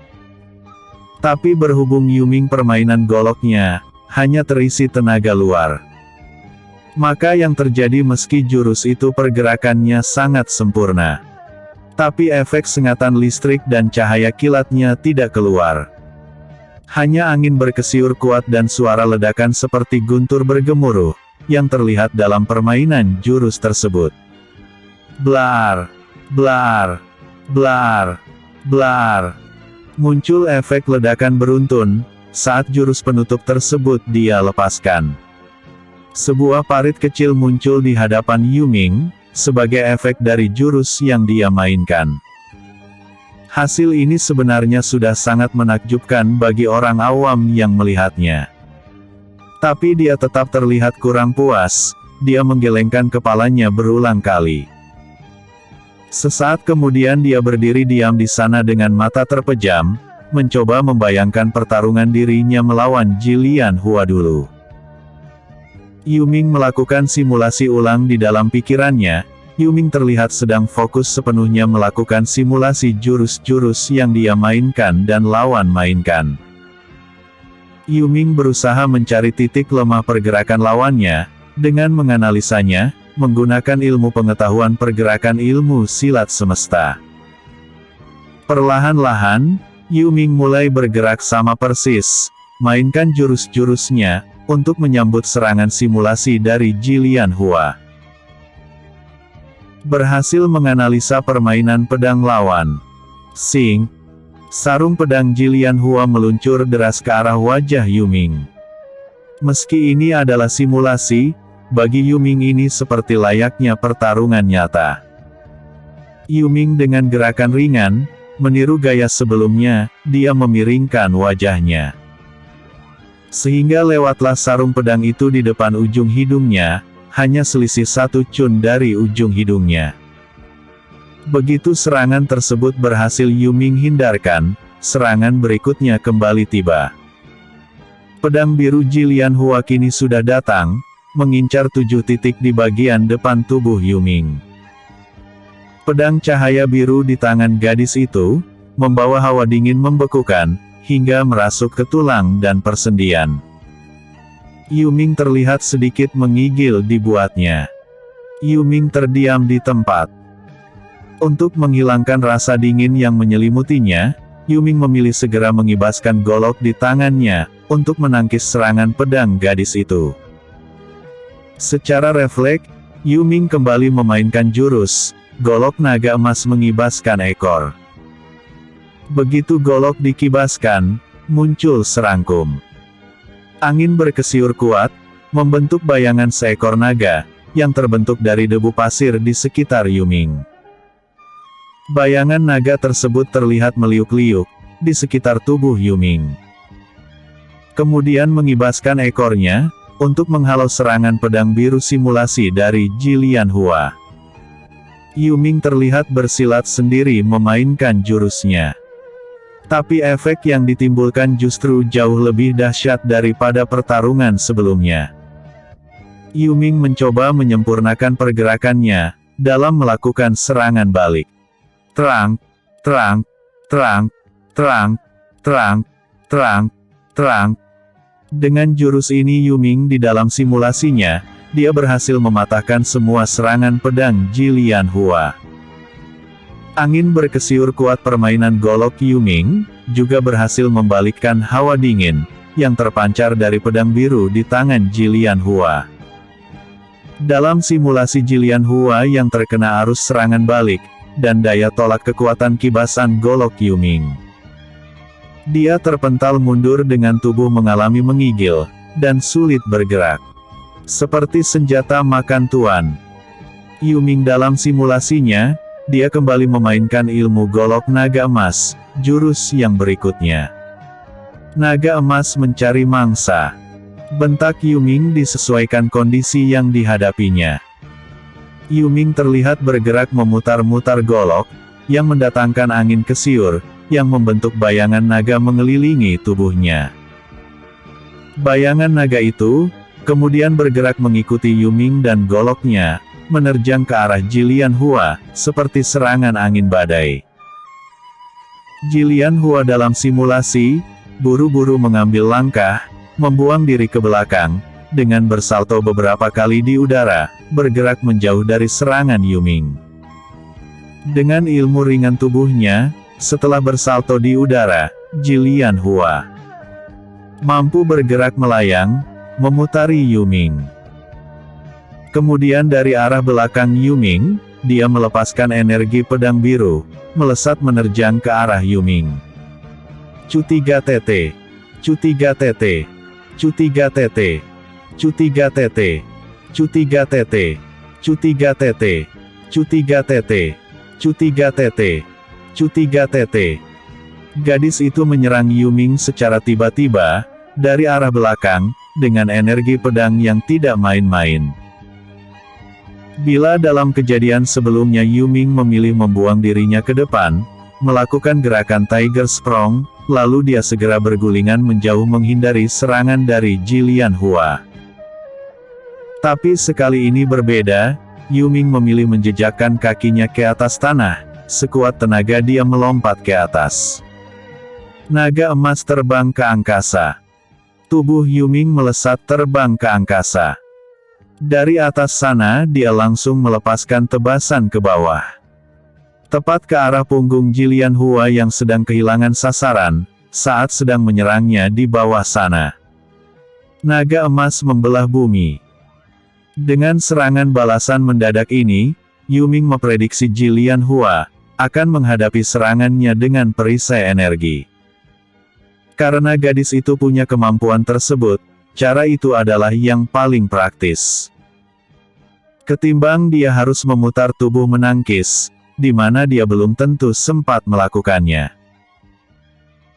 Tapi berhubung Yuming permainan goloknya, hanya terisi tenaga luar. Maka yang terjadi meski jurus itu pergerakannya sangat sempurna. Tapi efek sengatan listrik dan cahaya kilatnya tidak keluar. Hanya angin berkesiur kuat dan suara ledakan seperti guntur bergemuruh, yang terlihat dalam permainan jurus tersebut. Blar, blar, blar, blar. Muncul efek ledakan beruntun, saat jurus penutup tersebut dia lepaskan. Sebuah parit kecil muncul di hadapan Yuming, sebagai efek dari jurus yang dia mainkan. Hasil ini sebenarnya sudah sangat menakjubkan bagi orang awam yang melihatnya. Tapi dia tetap terlihat kurang puas, dia menggelengkan kepalanya berulang kali. Sesaat kemudian dia berdiri diam di sana dengan mata terpejam, mencoba membayangkan pertarungan dirinya melawan Jilian Hua dulu. Yuming melakukan simulasi ulang di dalam pikirannya. Yuming terlihat sedang fokus sepenuhnya melakukan simulasi jurus-jurus yang dia mainkan dan lawan mainkan. Yuming berusaha mencari titik lemah pergerakan lawannya, dengan menganalisanya, menggunakan ilmu pengetahuan pergerakan ilmu silat semesta. Perlahan-lahan, Yuming mulai bergerak sama persis, mainkan jurus-jurusnya, untuk menyambut serangan simulasi dari Jilian Hua. Berhasil menganalisa permainan pedang lawan. Sing! Sarung pedang Jilian Hua meluncur deras ke arah wajah Yuming. Meski ini adalah simulasi, bagi Yuming ini seperti layaknya pertarungan nyata. Yuming dengan gerakan ringan, meniru gaya sebelumnya, dia memiringkan wajahnya. Sehingga lewatlah sarung pedang itu di depan ujung hidungnya, hanya selisih 1 cun dari ujung hidungnya. Begitu serangan tersebut berhasil Yuming hindarkan, serangan berikutnya kembali tiba. Pedang biru Jilian Hua kini sudah datang, mengincar 7 titik di bagian depan tubuh Yuming. Pedang cahaya biru di tangan gadis itu, membawa hawa dingin membekukan, hingga merasuk ke tulang dan persendian. Yuming terlihat sedikit menggigil dibuatnya. Yuming terdiam di tempat. Untuk menghilangkan rasa dingin yang menyelimutinya, Yuming memilih segera mengibaskan golok di tangannya, untuk menangkis serangan pedang gadis itu. Secara refleks, Yuming kembali memainkan jurus, golok naga emas mengibaskan ekor. Begitu golok dikibaskan, muncul serangkum. Angin berkesiur kuat, membentuk bayangan seekor naga, yang terbentuk dari debu pasir di sekitar Yuming. Bayangan naga tersebut terlihat meliuk-liuk, di sekitar tubuh Yuming. Kemudian mengibaskan ekornya, untuk menghalau serangan pedang biru simulasi dari Jilian Hua. Yuming terlihat bersilat sendiri memainkan jurusnya. Tapi efek yang ditimbulkan justru jauh lebih dahsyat daripada pertarungan sebelumnya. Yuming mencoba menyempurnakan pergerakannya, dalam melakukan serangan balik. Terang, terang, terang, terang, terang, terang, terang. Dengan jurus ini Yuming di dalam simulasinya, dia berhasil mematahkan semua serangan pedang Jilian Hua. Angin berkesiur kuat permainan golok Yuming, juga berhasil membalikkan hawa dingin, yang terpancar dari pedang biru di tangan Jilian Hua. Dalam simulasi Jilian Hua yang terkena arus serangan balik, dan daya tolak kekuatan kibasan golok Yuming. Dia terpental mundur dengan tubuh mengalami menggigil, dan sulit bergerak. Seperti senjata makan tuan. Yuming dalam simulasinya, dia kembali memainkan ilmu golok naga emas, jurus yang berikutnya. Naga emas mencari mangsa. Bentak Yuming disesuaikan kondisi yang dihadapinya. Yuming terlihat bergerak memutar-mutar golok, yang mendatangkan angin kesiur, yang membentuk bayangan naga mengelilingi tubuhnya. Bayangan naga itu, kemudian bergerak mengikuti Yuming dan goloknya, menerjang ke arah Jilian Hua, seperti serangan angin badai. Jilian Hua dalam simulasi, buru-buru mengambil langkah, membuang diri ke belakang, dengan bersalto beberapa kali di udara, bergerak menjauh dari serangan Yuming. Dengan ilmu ringan tubuhnya, setelah bersalto di udara, Jilian Hua mampu bergerak melayang, memutari Yuming. Kemudian dari arah belakang Yuming, dia melepaskan energi pedang biru, melesat menerjang ke arah Yuming. Cu3TT, Cu3TT, Cu3TT, Cu3TT, Cu3TT, Cu3TT, Cu3TT, Cu3TT, Cu3TT. Gadis itu menyerang Yuming secara tiba-tiba, dari arah belakang, dengan energi pedang yang tidak main-main. Bila dalam kejadian sebelumnya Yuming memilih membuang dirinya ke depan, melakukan gerakan Tiger Sprong, lalu dia segera bergulingan menjauh menghindari serangan dari Jilian Hua. Tapi sekali ini berbeda, Yuming memilih menjejakkan kakinya ke atas tanah, sekuat tenaga dia melompat ke atas. Naga emas terbang ke angkasa. Tubuh Yuming melesat terbang ke angkasa. Dari atas sana dia langsung melepaskan tebasan ke bawah. Tepat ke arah punggung Jilian Hua yang sedang kehilangan sasaran, saat sedang menyerangnya di bawah sana. Naga emas membelah bumi. Dengan serangan balasan mendadak ini, Yuming memprediksi Jilian Hua akan menghadapi serangannya dengan perisai energi. Karena gadis itu punya kemampuan tersebut, cara itu adalah yang paling praktis. Ketimbang dia harus memutar tubuh menangkis, di mana dia belum tentu sempat melakukannya.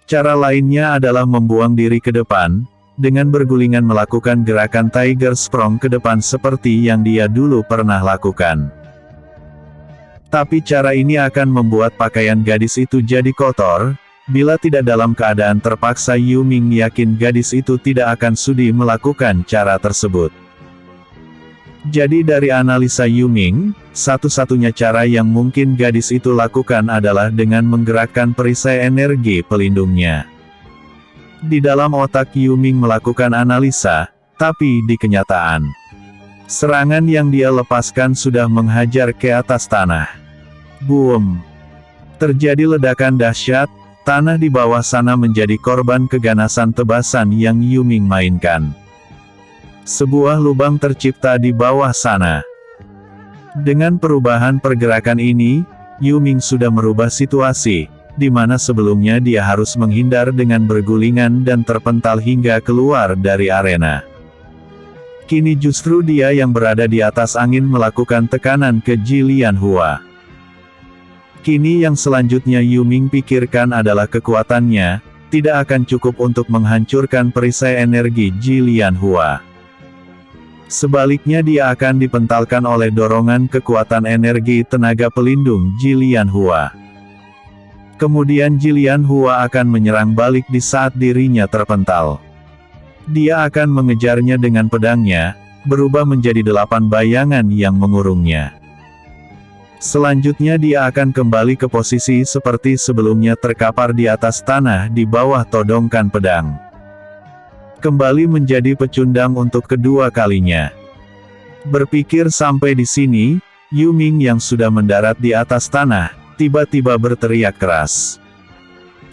Cara lainnya adalah membuang diri ke depan, dengan bergulingan melakukan gerakan Tiger Sprong ke depan seperti yang dia dulu pernah lakukan. Tapi cara ini akan membuat pakaian gadis itu jadi kotor. Bila tidak dalam keadaan terpaksa, Yuming yakin gadis itu tidak akan sudi melakukan cara tersebut. Jadi dari analisa Yuming, satu-satunya cara yang mungkin gadis itu lakukan adalah dengan menggerakkan perisai energi pelindungnya. Di dalam otak Yuming melakukan analisa, tapi di kenyataan, serangan yang dia lepaskan sudah menghajar ke atas tanah. Boom! Terjadi ledakan dahsyat, tanah di bawah sana menjadi korban keganasan tebasan yang Yuming mainkan. Sebuah lubang tercipta di bawah sana. Dengan perubahan pergerakan ini, Yuming sudah merubah situasi, di mana sebelumnya dia harus menghindar dengan bergulingan dan terpental hingga keluar dari arena. Kini justru dia yang berada di atas angin melakukan tekanan ke Jilian Hua. Kini yang selanjutnya Yuming pikirkan adalah kekuatannya, tidak akan cukup untuk menghancurkan perisai energi Jilian Hua. Sebaliknya dia akan dipentalkan oleh dorongan kekuatan energi tenaga pelindung Jilian Hua. Kemudian Jilian Hua akan menyerang balik di saat dirinya terpental. Dia akan mengejarnya dengan pedangnya, berubah menjadi 8 bayangan yang mengurungnya. Selanjutnya dia akan kembali ke posisi seperti sebelumnya, terkapar di atas tanah di bawah todongkan pedang. Kembali menjadi pecundang untuk kedua kalinya. Berpikir sampai di sini, Yuming yang sudah mendarat di atas tanah, tiba-tiba berteriak keras.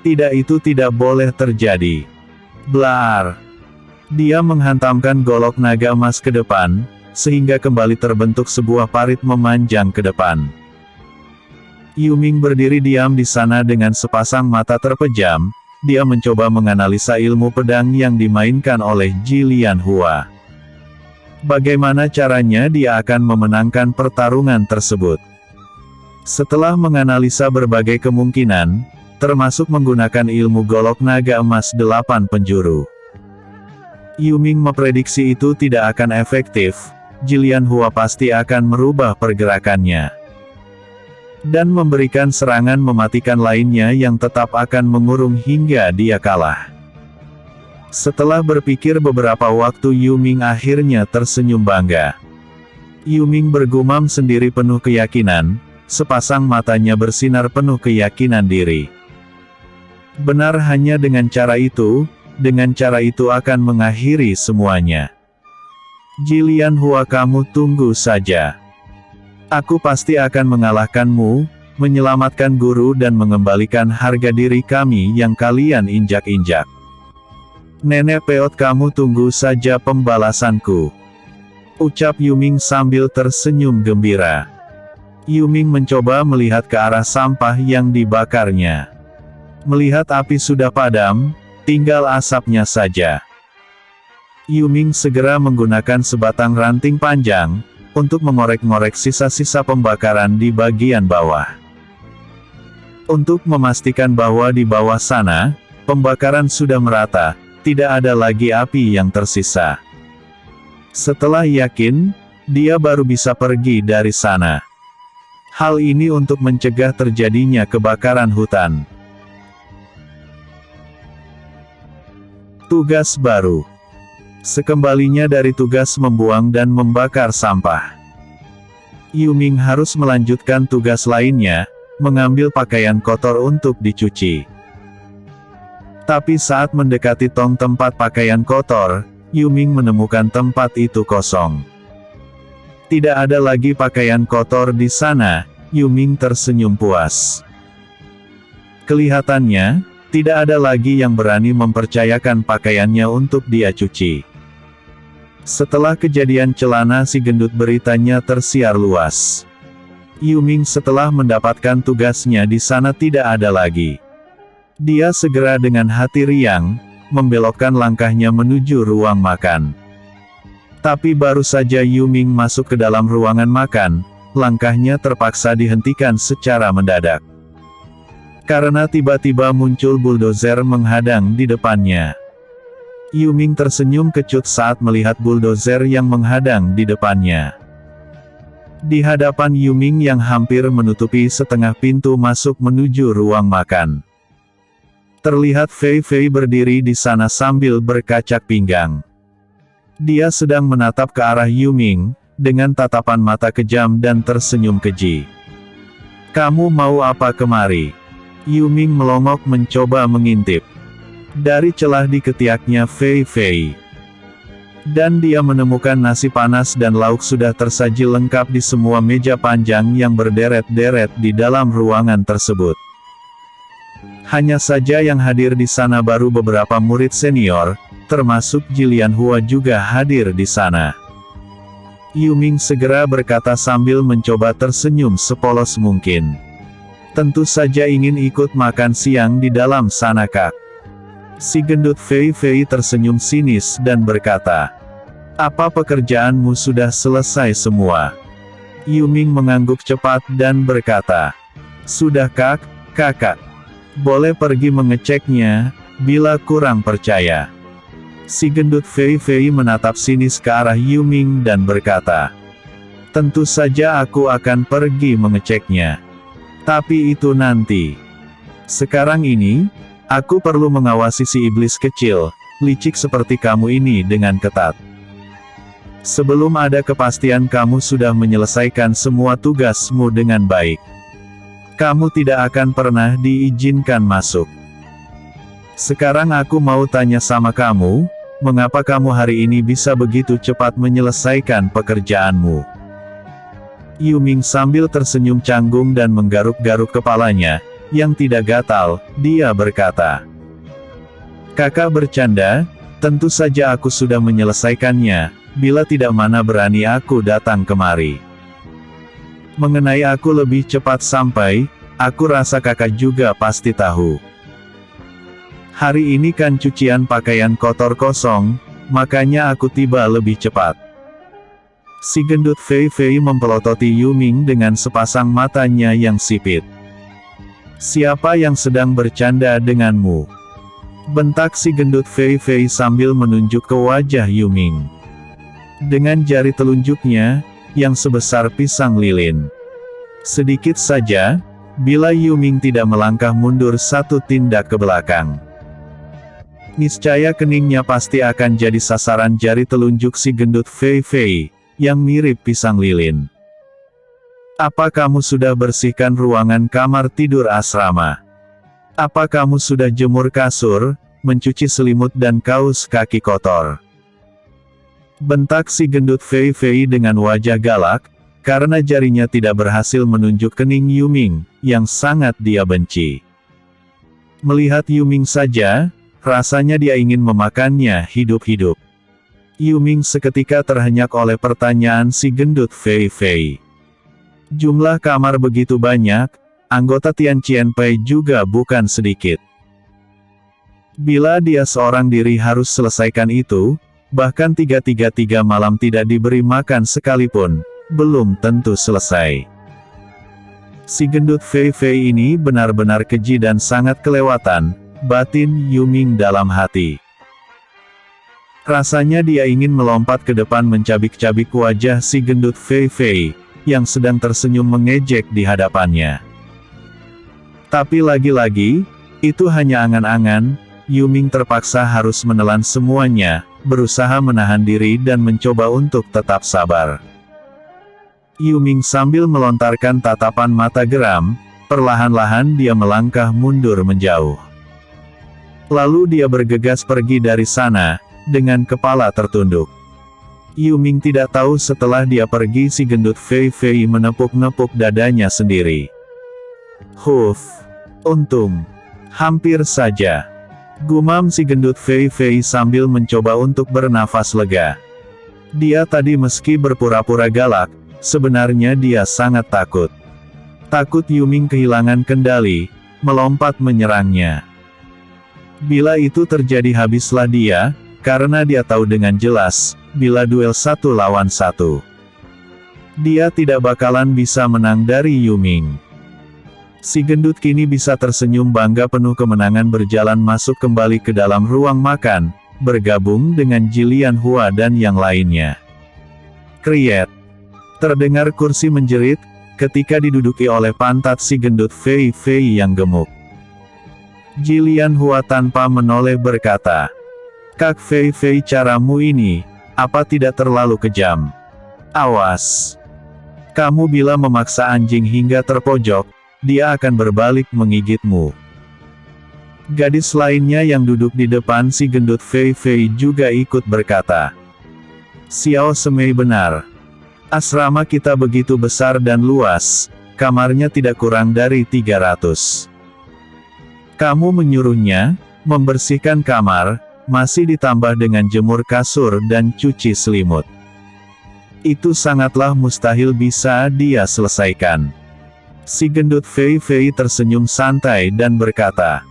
Tidak, itu tidak boleh terjadi. Blar! Dia menghantamkan golok naga emas ke depan, sehingga kembali terbentuk sebuah parit memanjang ke depan. Yuming berdiri diam di sana dengan sepasang mata terpejam. Dia mencoba menganalisa ilmu pedang yang dimainkan oleh Ji Lianhua. Bagaimana caranya dia akan memenangkan pertarungan tersebut? Setelah menganalisa berbagai kemungkinan, termasuk menggunakan ilmu golok naga emas 8 penjuru, Yuming memprediksi itu tidak akan efektif. Ji Lianhua pasti akan merubah pergerakannya dan memberikan serangan mematikan lainnya yang tetap akan mengurung hingga dia kalah. Setelah berpikir beberapa waktu, Yuming akhirnya tersenyum bangga. Yuming bergumam sendiri penuh keyakinan, sepasang matanya bersinar penuh keyakinan diri. Benar, hanya dengan cara itu akan mengakhiri semuanya. Ji Lianhua, kamu tunggu saja. Aku pasti akan mengalahkanmu, menyelamatkan guru dan mengembalikan harga diri kami yang kalian injak-injak. Nenek peot, kamu tunggu saja pembalasanku, ucap Yuming sambil tersenyum gembira. Yuming mencoba melihat ke arah sampah yang dibakarnya. Melihat api sudah padam, tinggal asapnya saja. Yuming segera menggunakan sebatang ranting panjang untuk mengorek-ngorek sisa-sisa pembakaran di bagian bawah. Untuk memastikan bahwa di bawah sana, pembakaran sudah merata, tidak ada lagi api yang tersisa. Setelah yakin, dia baru bisa pergi dari sana. Hal ini untuk mencegah terjadinya kebakaran hutan. Tugas baru. Sekembalinya dari tugas membuang dan membakar sampah, Yuming harus melanjutkan tugas lainnya, mengambil pakaian kotor untuk dicuci. Tapi saat mendekati tong tempat pakaian kotor, Yuming menemukan tempat itu kosong. Tidak ada lagi pakaian kotor di sana. Yuming tersenyum puas. Kelihatannya, tidak ada lagi yang berani mempercayakan pakaiannya untuk dia cuci. Setelah kejadian celana si gendut, beritanya tersiar luas. Yuming setelah mendapatkan tugasnya di sana tidak ada lagi. Dia segera dengan hati riang, membelokkan langkahnya menuju ruang makan. Tapi baru saja Yuming masuk ke dalam ruangan makan, langkahnya terpaksa dihentikan secara mendadak. Karena tiba-tiba muncul bulldozer menghadang di depannya. Yuming tersenyum kecut saat melihat bulldozer yang menghadang di depannya. Di hadapan Yuming yang hampir menutupi setengah pintu masuk menuju ruang makan, terlihat Fei Fei berdiri di sana sambil berkacak pinggang. Dia sedang menatap ke arah Yuming, dengan tatapan mata kejam dan tersenyum keji. "Kamu mau apa kemari?" Yuming melongok mencoba mengintip. Dari celah di ketiaknya Fei Fei, dan dia menemukan nasi panas dan lauk sudah tersaji lengkap di semua meja panjang yang berderet-deret di dalam ruangan tersebut. Hanya saja yang hadir di sana baru beberapa murid senior, termasuk Ji Lianhua juga hadir di sana. Yuming segera berkata sambil mencoba tersenyum sepolos mungkin. "Tentu saja ingin ikut makan siang di dalam sana, Kak." Si gendut Fei Fei tersenyum sinis dan berkata, "Apa pekerjaanmu sudah selesai semua?" Yuming mengangguk cepat dan berkata, "Sudah, Kakak. Boleh pergi mengeceknya, bila kurang percaya." Si gendut Fei Fei menatap sinis ke arah Yuming dan berkata, "Tentu saja aku akan pergi mengeceknya. Tapi itu nanti. Sekarang ini, aku perlu mengawasi si iblis kecil, licik seperti kamu ini dengan ketat. Sebelum ada kepastian kamu sudah menyelesaikan semua tugasmu dengan baik, kamu tidak akan pernah diizinkan masuk. Sekarang aku mau tanya sama kamu, mengapa kamu hari ini bisa begitu cepat menyelesaikan pekerjaanmu?" Yuming sambil tersenyum canggung dan menggaruk-garuk kepalanya, yang tidak gatal, dia berkata, "Kakak bercanda, tentu saja aku sudah menyelesaikannya, bila tidak mana berani aku datang kemari. Mengenai aku lebih cepat sampai, aku rasa kakak juga pasti tahu. Hari ini kan cucian pakaian kotor kosong, makanya aku tiba lebih cepat. Si gendut Fei Fei mempelototi Yuming dengan sepasang matanya yang sipit. Siapa yang sedang bercanda denganmu? Bentak si gendut Fei Fei sambil menunjuk ke wajah Yuming. Dengan jari telunjuknya, yang sebesar pisang lilin. Sedikit saja, bila Yuming tidak melangkah mundur satu tindak ke belakang, niscaya keningnya pasti akan jadi sasaran jari telunjuk si gendut Fei Fei, yang mirip pisang lilin. Apa kamu sudah bersihkan ruangan kamar tidur asrama? Apa kamu sudah jemur kasur, mencuci selimut dan kaos kaki kotor? Bentak si gendut Fei Fei dengan wajah galak, karena jarinya tidak berhasil menunjuk kening Yuming, yang sangat dia benci. Melihat Yuming saja, rasanya dia ingin memakannya hidup-hidup. Yuming seketika terhenyak oleh pertanyaan si gendut Fei Fei. Jumlah kamar begitu banyak, anggota Tianqianpai juga bukan sedikit. Bila dia seorang diri harus selesaikan itu, bahkan 333 malam tidak diberi makan sekalipun, belum tentu selesai. Si gendut Fei Fei ini benar-benar keji dan sangat kelewatan, batin Yuming dalam hati. Rasanya dia ingin melompat ke depan mencabik-cabik wajah si gendut Fei Fei, yang sedang tersenyum mengejek di hadapannya. Tapi lagi-lagi, itu hanya angan-angan, Yuming terpaksa harus menelan semuanya, berusaha menahan diri dan mencoba untuk tetap sabar. Yuming sambil melontarkan tatapan mata geram, perlahan-lahan dia melangkah mundur menjauh. Lalu dia bergegas pergi dari sana, dengan kepala tertunduk. Yuming tidak tahu setelah dia pergi si gendut Fei Fei menepuk-nepuk dadanya sendiri. Huf, untung. Hampir saja. Gumam si gendut Fei Fei sambil mencoba untuk bernafas lega. Dia tadi meski berpura-pura galak, sebenarnya dia sangat takut. Takut Yuming kehilangan kendali, melompat menyerangnya. Bila itu terjadi habislah dia, karena dia tahu dengan jelas, bila duel 1 lawan 1, dia tidak bakalan bisa menang dari Yuming. Si gendut kini bisa tersenyum bangga penuh kemenangan berjalan masuk kembali ke dalam ruang makan, bergabung dengan Jilian Hua dan yang lainnya. Kriet. Terdengar kursi menjerit, ketika diduduki oleh pantat si gendut Fei Fei yang gemuk. Jilian Hua tanpa menoleh berkata, "Kak Fei Fei, caramu ini, apa tidak terlalu kejam? Awas. Kamu bila memaksa anjing hingga terpojok, dia akan berbalik menggigitmu." Gadis lainnya yang duduk di depan si gendut Fei Fei juga ikut berkata, "Xiao Semei benar. Asrama kita begitu besar dan luas, kamarnya tidak kurang dari 300. Kamu menyuruhnya membersihkan kamar, masih ditambah dengan jemur kasur dan cuci selimut. Itu sangatlah mustahil bisa dia selesaikan." Si gendut Fei Fei tersenyum santai dan berkata,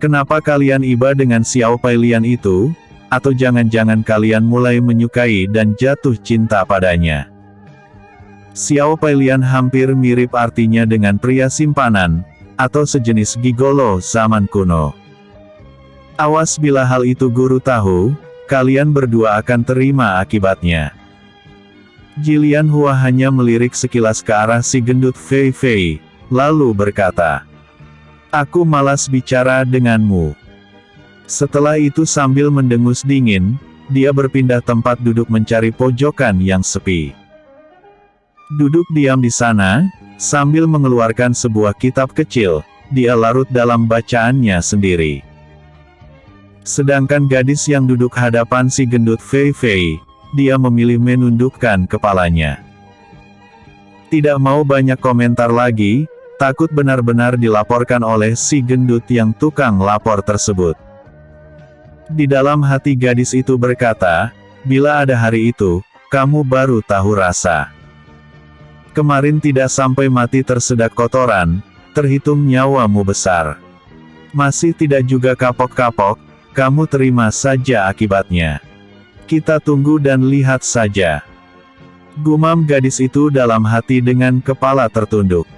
"Kenapa kalian iba dengan Xiao Pailian itu? Atau jangan-jangan kalian mulai menyukai dan jatuh cinta padanya?" Xiao Pailian hampir mirip artinya dengan pria simpanan, atau sejenis gigolo zaman kuno. Awas bila hal itu guru tahu, kalian berdua akan terima akibatnya. Jilian Hua hanya melirik sekilas ke arah si gendut Fei Fei, lalu berkata, "Aku malas bicara denganmu." Setelah itu sambil mendengus dingin, dia berpindah tempat duduk mencari pojokan yang sepi. Duduk diam di sana, sambil mengeluarkan sebuah kitab kecil, dia larut dalam bacaannya sendiri. Sedangkan gadis yang duduk hadapan si gendut Fei Fei, dia memilih menundukkan kepalanya. Tidak mau banyak komentar lagi, takut benar-benar dilaporkan oleh si gendut yang tukang lapor tersebut. Di dalam hati gadis itu berkata, "Bila ada hari itu, kamu baru tahu rasa." Kemarin tidak sampai mati tersedak kotoran, terhitung nyawamu besar. Masih tidak juga kapok-kapok, kamu terima saja akibatnya. Kita tunggu dan lihat saja. Gumam gadis itu dalam hati dengan kepala tertunduk.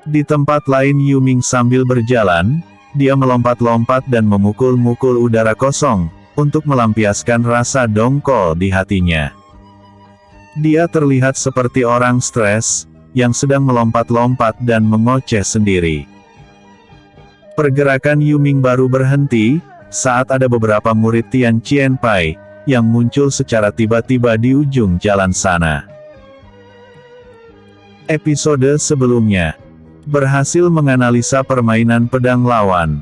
Di tempat lain Yuming sambil berjalan, dia melompat-lompat dan memukul-mukul udara kosong, untuk melampiaskan rasa dongkol di hatinya. Dia terlihat seperti orang stres, yang sedang melompat-lompat dan mengoceh sendiri. Pergerakan Yuming baru berhenti, saat ada beberapa murid Tian Qianpai, yang muncul secara tiba-tiba di ujung jalan sana. Episode sebelumnya berhasil menganalisa permainan pedang lawan.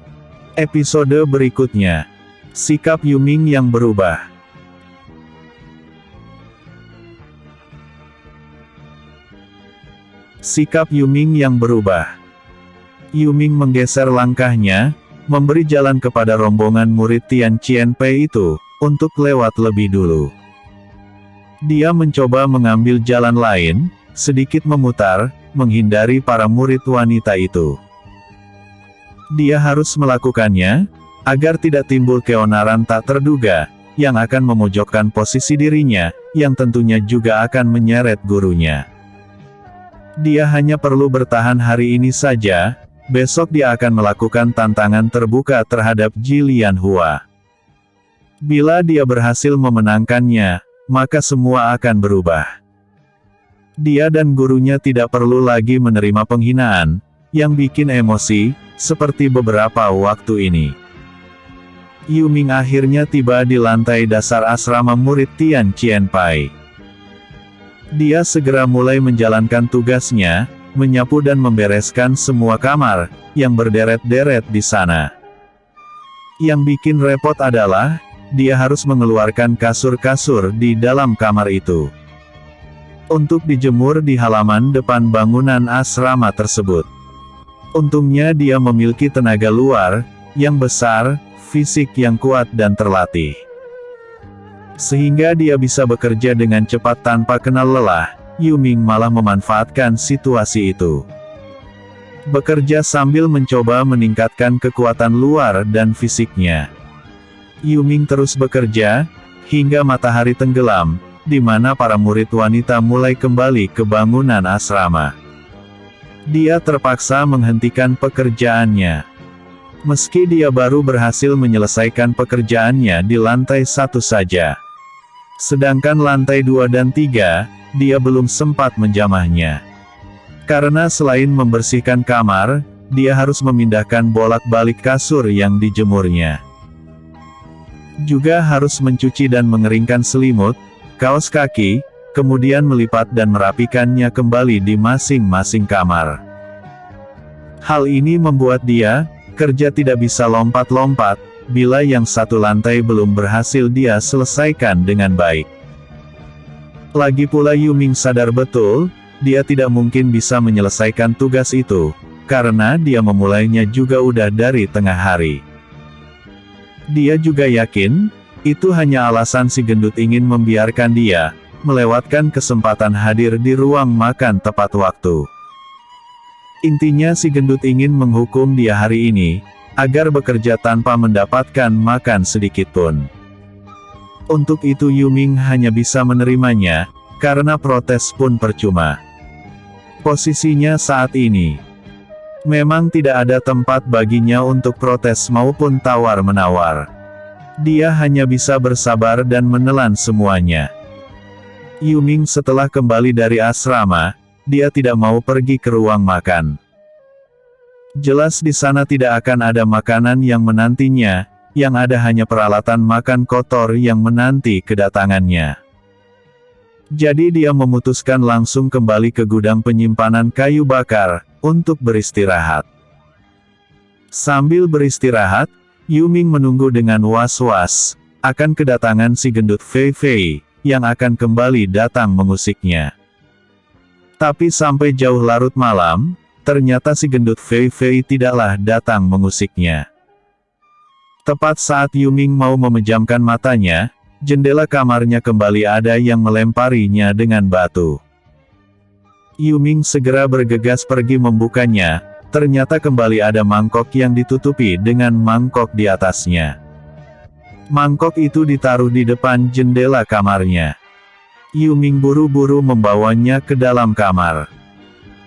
Episode berikutnya, sikap Yuming yang berubah. Sikap Yuming yang berubah. Yuming menggeser langkahnya, memberi jalan kepada rombongan murid Tian Qianpai itu, untuk lewat lebih dulu. Dia mencoba mengambil jalan lain, sedikit memutar, menghindari para murid wanita itu. Dia harus melakukannya, agar tidak timbul keonaran tak terduga, yang akan memojokkan posisi dirinya, yang tentunya juga akan menyeret gurunya. Dia hanya perlu bertahan hari ini saja, besok dia akan melakukan tantangan terbuka terhadap Jilian Hua. Bila dia berhasil memenangkannya, maka semua akan berubah. Dia dan gurunya tidak perlu lagi menerima penghinaan, yang bikin emosi, seperti beberapa waktu ini. Yuming akhirnya tiba di lantai dasar asrama murid Tian Qianpai. Dia segera mulai menjalankan tugasnya, menyapu dan membereskan semua kamar, yang berderet-deret di sana. Yang bikin repot adalah, dia harus mengeluarkan kasur-kasur di dalam kamar itu, untuk dijemur di halaman depan bangunan asrama tersebut. Untungnya dia memiliki tenaga luar, yang besar, fisik yang kuat dan terlatih. Sehingga dia bisa bekerja dengan cepat tanpa kenal lelah. Yuming malah memanfaatkan situasi itu. Bekerja sambil mencoba meningkatkan kekuatan luar dan fisiknya. Yuming terus bekerja, hingga matahari tenggelam, di mana para murid wanita mulai kembali ke bangunan asrama. Dia terpaksa menghentikan pekerjaannya. Meski dia baru berhasil menyelesaikan pekerjaannya di lantai 1 saja. Sedangkan lantai 2 dan 3, dia belum sempat menjamahnya. Karena selain membersihkan kamar, dia harus memindahkan bolak-balik kasur yang dijemurnya. Juga harus mencuci dan mengeringkan selimut, kaos kaki, kemudian melipat dan merapikannya kembali di masing-masing kamar. Hal ini membuat dia kerja tidak bisa lompat-lompat, bila yang satu lantai belum berhasil dia selesaikan dengan baik. Lagi pula Yuming sadar betul, dia tidak mungkin bisa menyelesaikan tugas itu, karena dia memulainya juga udah dari tengah hari. Dia juga yakin, itu hanya alasan si gendut ingin membiarkan dia melewatkan kesempatan hadir di ruang makan tepat waktu. Intinya si gendut ingin menghukum dia hari ini, agar bekerja tanpa mendapatkan makan sedikitpun. Untuk itu Yuming hanya bisa menerimanya, karena protes pun percuma. Posisinya saat ini, memang tidak ada tempat baginya untuk protes maupun tawar-menawar. Dia hanya bisa bersabar dan menelan semuanya. Yuming setelah kembali dari asrama, dia tidak mau pergi ke ruang makan. Jelas di sana tidak akan ada makanan yang menantinya, yang ada hanya peralatan makan kotor yang menanti kedatangannya. Jadi dia memutuskan langsung kembali ke gudang penyimpanan kayu bakar, untuk beristirahat. Sambil beristirahat, Yuming menunggu dengan was-was, akan kedatangan si gendut Fei Fei, yang akan kembali datang mengusiknya. Tapi sampai jauh larut malam, ternyata si gendut Fei Fei tidaklah datang mengusiknya. Tepat saat Yuming mau memejamkan matanya, jendela kamarnya kembali ada yang melemparinya dengan batu. Yuming segera bergegas pergi membukanya, ternyata kembali ada mangkok yang ditutupi dengan mangkok di atasnya. Mangkok itu ditaruh di depan jendela kamarnya. Yuming buru-buru membawanya ke dalam kamar.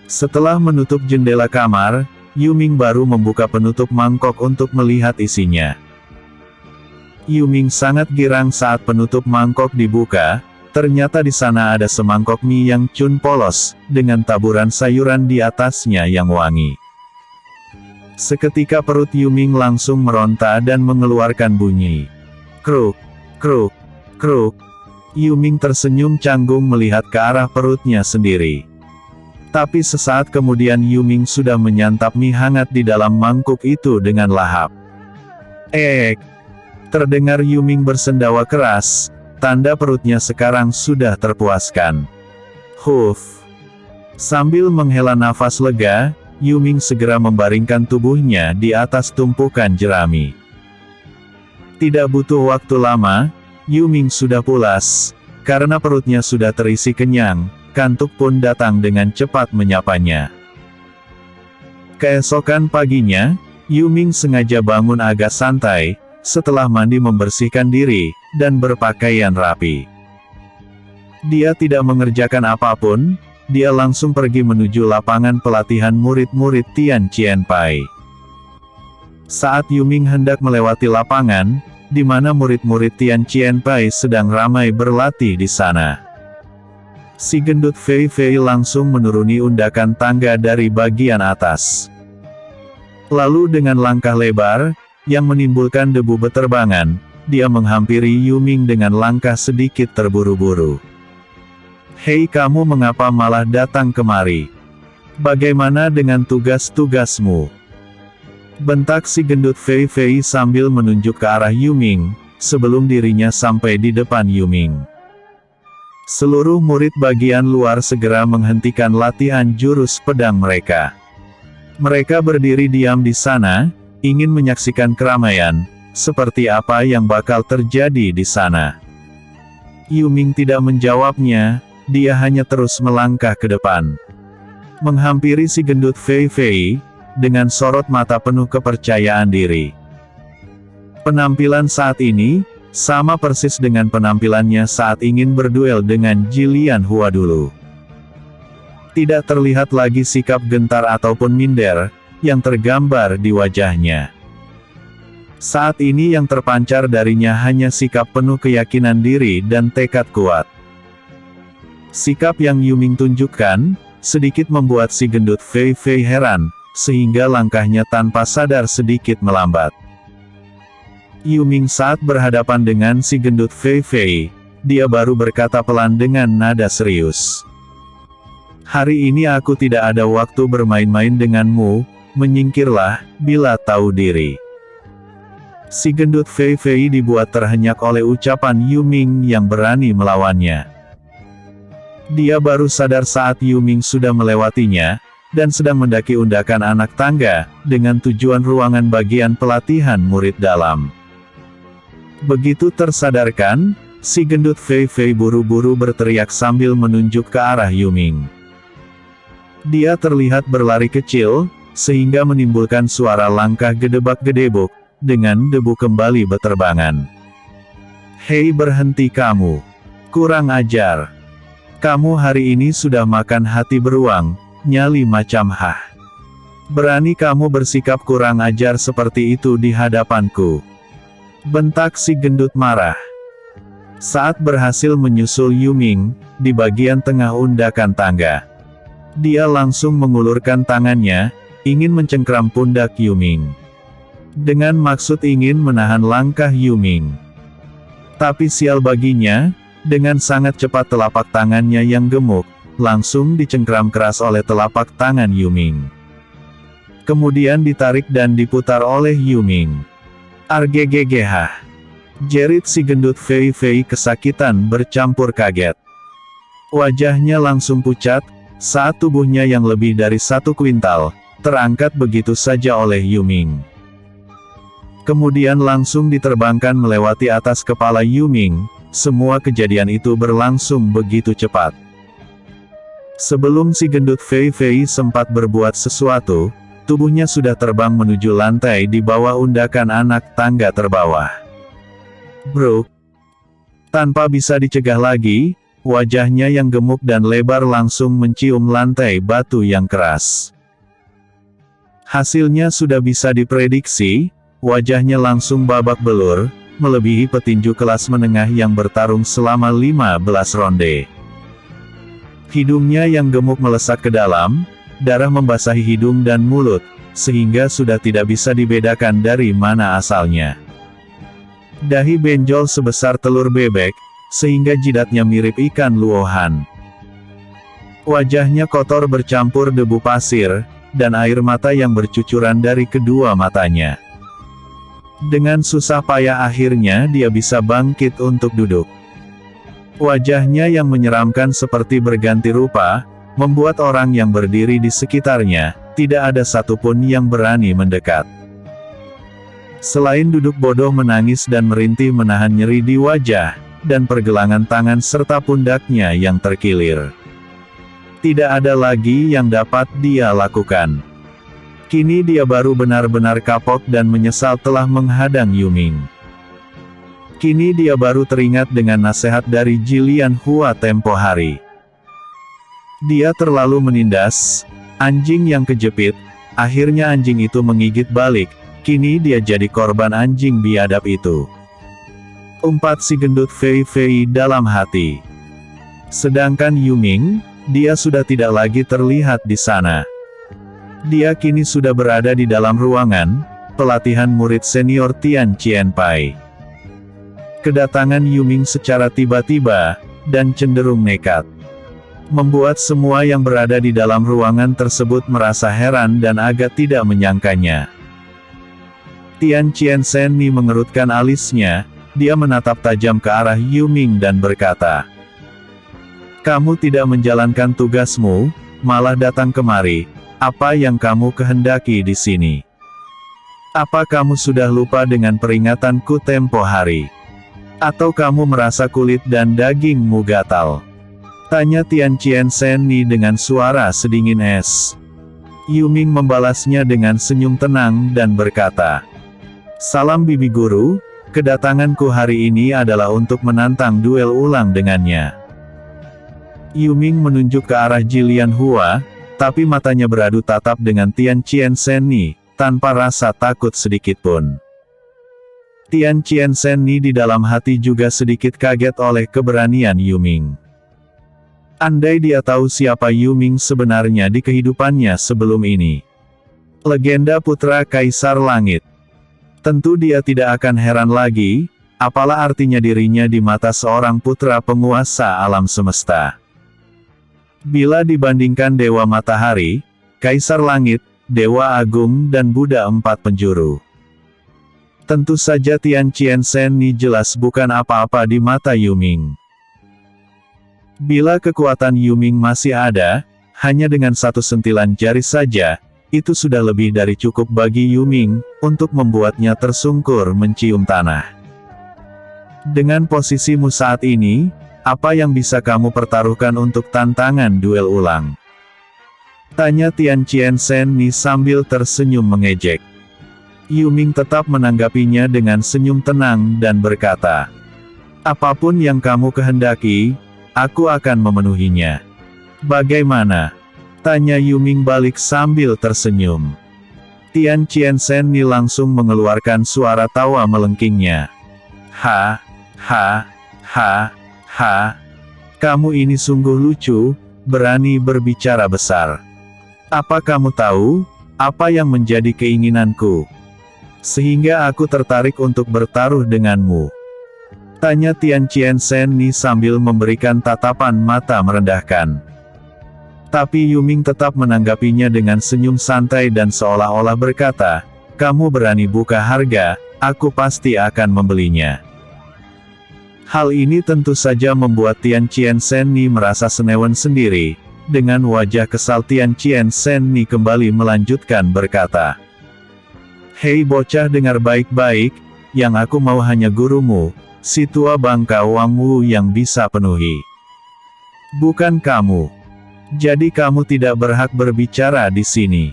Setelah menutup jendela kamar, Yuming baru membuka penutup mangkok untuk melihat isinya. Yuming sangat girang saat penutup mangkok dibuka. Ternyata di sana ada semangkok mie yang cun polos, dengan taburan sayuran di atasnya yang wangi. Seketika perut Yuming langsung meronta dan mengeluarkan bunyi. Kruk, kruk, kruk. Yuming tersenyum canggung melihat ke arah perutnya sendiri. Tapi sesaat kemudian Yuming sudah menyantap mie hangat di dalam mangkuk itu dengan lahap. Terdengar Yuming bersendawa keras. Tanda perutnya sekarang sudah terpuaskan. Huf. Sambil menghela nafas lega, Yuming segera membaringkan tubuhnya di atas tumpukan jerami. Tidak butuh waktu lama, Yuming sudah pulas. Karena perutnya sudah terisi kenyang, kantuk pun datang dengan cepat menyapanya. Keesokan paginya, Yuming sengaja bangun agak santai, setelah mandi membersihkan diri, dan berpakaian rapi. Dia tidak mengerjakan apapun, dia langsung pergi menuju lapangan pelatihan murid-murid Tian Chien Pai. Saat Yuming hendak melewati lapangan, di mana murid-murid Tian Chien Pai sedang ramai berlatih di sana. Si gendut Fei Fei langsung menuruni undakan tangga dari bagian atas. Lalu dengan langkah lebar, yang menimbulkan debu beterbangan, dia menghampiri Yuming dengan langkah sedikit terburu-buru. Hei, kamu mengapa malah datang kemari? Bagaimana dengan tugas-tugasmu? Bentak si gendut Fei Fei sambil menunjuk ke arah Yuming, sebelum dirinya sampai di depan Yuming. Seluruh murid bagian luar segera menghentikan latihan jurus pedang mereka. Mereka berdiri diam di sana, ingin menyaksikan keramaian, seperti apa yang bakal terjadi di sana. Yuming tidak menjawabnya, dia hanya terus melangkah ke depan. Menghampiri si gendut Fei Fei, dengan sorot mata penuh kepercayaan diri. Penampilan saat ini, sama persis dengan penampilannya saat ingin berduel dengan Jilian Hua dulu. Tidak terlihat lagi sikap gentar ataupun minder, yang tergambar di wajahnya. Saat ini yang terpancar darinya hanya sikap penuh keyakinan diri dan tekad kuat. Sikap yang Yuming tunjukkan, sedikit membuat si gendut Fei Fei heran, sehingga langkahnya tanpa sadar sedikit melambat. Yuming saat berhadapan dengan si gendut Fei Fei, dia baru berkata pelan dengan nada serius. Hari ini aku tidak ada waktu bermain-main denganmu, menyingkirlah, bila tahu diri. Si gendut Fei Fei dibuat terhenyak oleh ucapan Yuming yang berani melawannya. Dia baru sadar saat Yuming sudah melewatinya, dan sedang mendaki undakan anak tangga, dengan tujuan ruangan bagian pelatihan murid dalam. Begitu tersadarkan, si gendut Fei Fei buru-buru berteriak sambil menunjuk ke arah Yuming. Dia terlihat berlari kecil, sehingga menimbulkan suara langkah gedebak-gedebuk, dengan debu kembali beterbangan. Hei, berhenti kamu! Kurang ajar! Kamu hari ini sudah makan hati beruang, nyali macam hah. Berani kamu bersikap kurang ajar seperti itu di hadapanku. Bentak si gendut marah. Saat berhasil menyusul Yuming, di bagian tengah undakan tangga. Dia langsung mengulurkan tangannya, ingin mencengkram pundak Yuming. Dengan maksud ingin menahan langkah Yuming. Tapi sial baginya, dengan sangat cepat telapak tangannya yang gemuk, langsung dicengkram keras oleh telapak tangan Yuming. Kemudian ditarik dan diputar oleh Yuming. Argegegehah. Jerit si gendut Fei Fei kesakitan bercampur kaget. Wajahnya langsung pucat, saat tubuhnya yang lebih dari 1 kuintal, terangkat begitu saja oleh Yuming. Kemudian langsung diterbangkan melewati atas kepala Yuming, semua kejadian itu berlangsung begitu cepat. Sebelum si gendut Fei Fei sempat berbuat sesuatu, tubuhnya sudah terbang menuju lantai di bawah undakan anak tangga terbawah. Bruk! Tanpa bisa dicegah lagi, wajahnya yang gemuk dan lebar langsung mencium lantai batu yang keras. Hasilnya sudah bisa diprediksi, wajahnya langsung babak belur, melebihi petinju kelas menengah yang bertarung selama 15 ronde. Hidungnya yang gemuk melesak ke dalam, darah membasahi hidung dan mulut, sehingga sudah tidak bisa dibedakan dari mana asalnya. Dahi benjol sebesar telur bebek, sehingga jidatnya mirip ikan luohan. Wajahnya kotor bercampur debu pasir, dan air mata yang bercucuran dari kedua matanya. Dengan susah payah akhirnya dia bisa bangkit untuk duduk. Wajahnya yang menyeramkan seperti berganti rupa, membuat orang yang berdiri di sekitarnya, tidak ada satupun yang berani mendekat. Selain duduk bodoh menangis dan merintih menahan nyeri di wajah, dan pergelangan tangan serta pundaknya yang terkilir. Tidak ada lagi yang dapat dia lakukan. Kini dia baru benar-benar kapok dan menyesal telah menghadang Yuming. Kini dia baru teringat dengan nasihat dari Jilian Hua tempo hari. Dia terlalu menindas, anjing yang kejepit, akhirnya anjing itu menggigit balik, kini dia jadi korban anjing biadab itu. Umpat si gendut Fei Fei dalam hati. Sedangkan Yuming, dia sudah tidak lagi terlihat di sana. Dia kini sudah berada di dalam ruangan pelatihan murid senior Tian Qianpai. Kedatangan Yuming secara tiba-tiba, dan cenderung nekat, membuat semua yang berada di dalam ruangan tersebut merasa heran dan agak tidak menyangkanya. Tian Qiansen Ni mengerutkan alisnya, dia menatap tajam ke arah Yuming dan berkata, "Kamu tidak menjalankan tugasmu, malah datang kemari. Apa yang kamu kehendaki di sini? Apa kamu sudah lupa dengan peringatanku tempo hari? Atau kamu merasa kulit dan dagingmu gatal?" Tanya Tian Qiansen Ni dengan suara sedingin es. Yuming membalasnya dengan senyum tenang dan berkata, "Salam bibi guru, kedatanganku hari ini adalah untuk menantang duel ulang dengannya." Yuming menunjuk ke arah Jilian Hua, tapi matanya beradu tatap dengan Tian Qiansen Ni, tanpa rasa takut sedikitpun. Tian Qiansen Ni di dalam hati juga sedikit kaget oleh keberanian Yuming. Andai dia tahu siapa Yuming sebenarnya di kehidupannya sebelum ini. Legenda putra Kaisar Langit. Tentu dia tidak akan heran lagi, apalah artinya dirinya di mata seorang putra penguasa alam semesta. Bila dibandingkan Dewa Matahari, Kaisar Langit, Dewa Agung dan Buddha Empat Penjuru. Tentu saja Tian Qiansen Ni jelas bukan apa-apa di mata Yuming. Bila kekuatan Yuming masih ada, hanya dengan satu sentilan jari saja, itu sudah lebih dari cukup bagi Yuming, untuk membuatnya tersungkur mencium tanah. Dengan posisimu saat ini, apa yang bisa kamu pertaruhkan untuk tantangan duel ulang? Tanya Tian Qiansen Ni sambil tersenyum mengejek. Yuming tetap menanggapinya dengan senyum tenang dan berkata, "Apapun yang kamu kehendaki, aku akan memenuhinya." "Bagaimana?" tanya Yuming balik sambil tersenyum. Tian Qiansen Ni langsung mengeluarkan suara tawa melengkingnya. "Ha, ha, ha, ha. Kamu ini sungguh lucu, berani berbicara besar. Apa kamu tahu, apa yang menjadi keinginanku? Sehingga aku tertarik untuk bertaruh denganmu?" tanya Tian Qiansen Ni sambil memberikan tatapan mata merendahkan. Tapi Yuming tetap menanggapinya dengan senyum santai dan seolah-olah berkata, "Kamu berani buka harga, aku pasti akan membelinya." Hal ini tentu saja membuat Tian Qiansen Ni merasa senewan sendiri. Dengan wajah kesal Tian Qiansen Ni kembali melanjutkan berkata, "Hei bocah, dengar baik-baik, yang aku mau hanya gurumu, si tua bangka Wang Wu yang bisa penuhi. Bukan kamu." Jadi kamu tidak berhak berbicara di sini.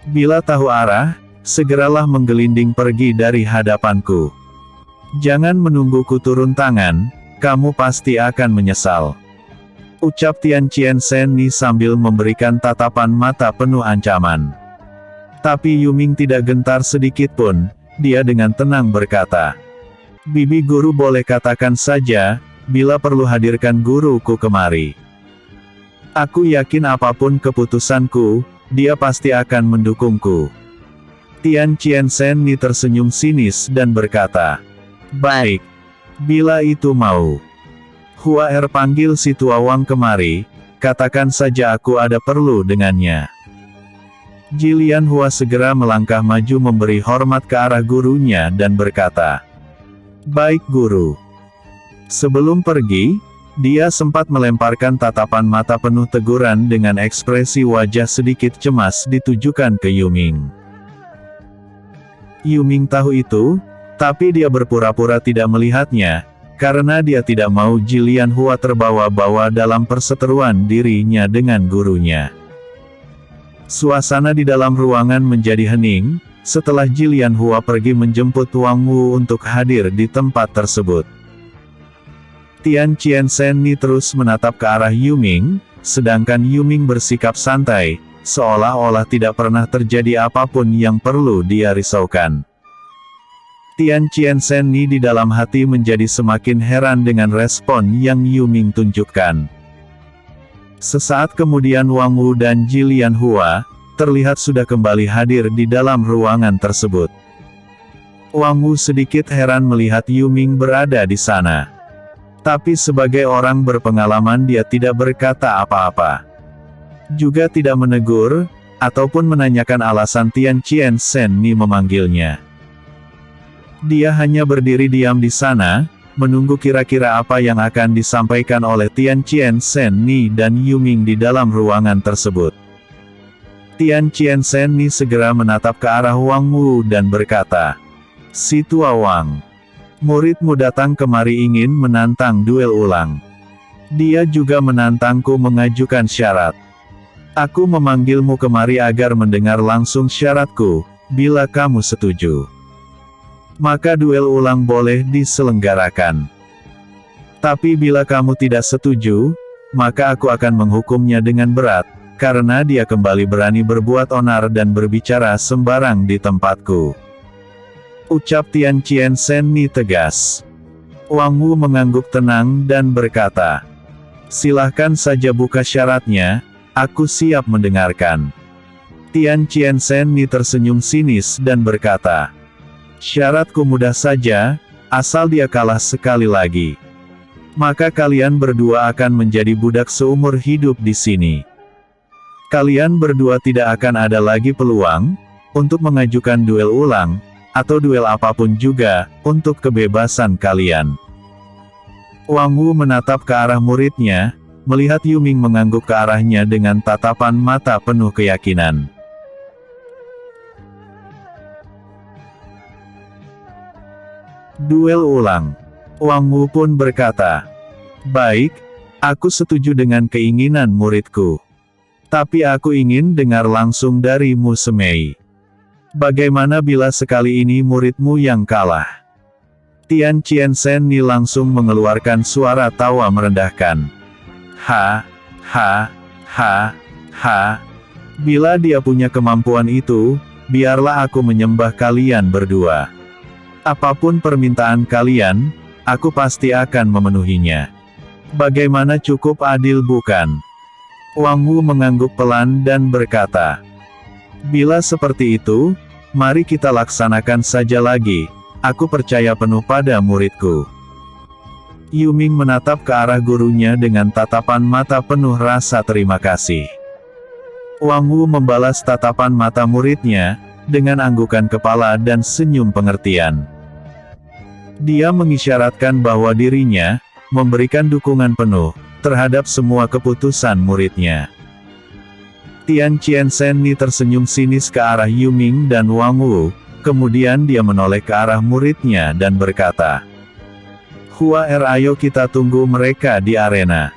Bila tahu arah, segeralah menggelinding pergi dari hadapanku. Jangan menungguku turun tangan, kamu pasti akan menyesal. Ucap Tian Qianchen Ni sambil memberikan tatapan mata penuh ancaman. Tapi Yuming tidak gentar sedikit pun, dia dengan tenang berkata, "Bibi guru boleh katakan saja, bila perlu hadirkan guruku kemari. Aku yakin apapun keputusanku, dia pasti akan mendukungku." Tian Qianchen Ni tersenyum sinis dan berkata, "Baik. Bila itu mau. Hua Er panggil si tua Wang kemari, katakan saja aku ada perlu dengannya." Jilian Hua segera melangkah maju memberi hormat ke arah gurunya dan berkata, "Baik guru." Sebelum pergi, dia sempat melemparkan tatapan mata penuh teguran dengan ekspresi wajah sedikit cemas ditujukan ke Yuming. Yuming tahu itu, tapi dia berpura-pura tidak melihatnya, karena dia tidak mau Jilian Hua terbawa-bawa dalam perseteruan dirinya dengan gurunya. Suasana di dalam ruangan menjadi hening, setelah Jilian Hua pergi menjemput Wang Wu untuk hadir di tempat tersebut. Tian Qianchen Ni terus menatap ke arah Yuming, sedangkan Yuming bersikap santai, seolah-olah tidak pernah terjadi apapun yang perlu dia risaukan. Tian Qianchen Ni di dalam hati menjadi semakin heran dengan respon yang Yuming tunjukkan. Sesaat kemudian Wang Wu dan Jilian Hua, terlihat sudah kembali hadir di dalam ruangan tersebut. Wang Wu sedikit heran melihat Yuming berada di sana. Tapi sebagai orang berpengalaman dia tidak berkata apa-apa. Juga tidak menegur, ataupun menanyakan alasan Tian Qianchen Ni memanggilnya. Dia hanya berdiri diam di sana, menunggu kira-kira apa yang akan disampaikan oleh Tian Qianchen Ni dan Yuming di dalam ruangan tersebut. Tian Qianchen Ni segera menatap ke arah Wang Wu dan berkata, "Si tua Wang, muridmu datang kemari ingin menantang duel ulang. Dia juga menantangku mengajukan syarat. Aku memanggilmu kemari agar mendengar langsung syaratku, bila kamu setuju. Maka duel ulang boleh diselenggarakan. Tapi bila kamu tidak setuju, maka aku akan menghukumnya dengan berat, karena dia kembali berani berbuat onar dan berbicara sembarang di tempatku." Ucap Tian Qianchen Ni tegas. Wang Wu mengangguk tenang dan berkata, "Silahkan saja buka syaratnya, aku siap mendengarkan." Tian Qianchen Ni tersenyum sinis dan berkata, "Syaratku mudah saja, asal dia kalah sekali lagi. Maka kalian berdua akan menjadi budak seumur hidup di sini. Kalian berdua tidak akan ada lagi peluang untuk mengajukan duel ulang, atau duel apapun juga, untuk kebebasan kalian." Wang Wu menatap ke arah muridnya, melihat Yuming mengangguk ke arahnya dengan tatapan mata penuh keyakinan. Duel ulang. Wang Wu pun berkata, "Baik, aku setuju dengan keinginan muridku. Tapi aku ingin dengar langsung dari Mu Semei. Bagaimana bila sekali ini muridmu yang kalah?" Tian Qianchen Ni langsung mengeluarkan suara tawa merendahkan. "Ha, ha, ha, ha. Bila dia punya kemampuan itu, biarlah aku menyembah kalian berdua. Apapun permintaan kalian, aku pasti akan memenuhinya. Bagaimana cukup adil bukan?" Wang Wu mengangguk pelan dan berkata, "Bila seperti itu, mari kita laksanakan saja lagi, aku percaya penuh pada muridku." Yuming menatap ke arah gurunya dengan tatapan mata penuh rasa terima kasih. Wang Wu membalas tatapan mata muridnya, dengan anggukan kepala dan senyum pengertian. Dia mengisyaratkan bahwa dirinya memberikan dukungan penuh terhadap semua keputusan muridnya. Tian Qianchen Ni tersenyum sinis ke arah Yuming dan Wang Wu, kemudian dia menoleh ke arah muridnya dan berkata, "Hua Er, ayo kita tunggu mereka di arena."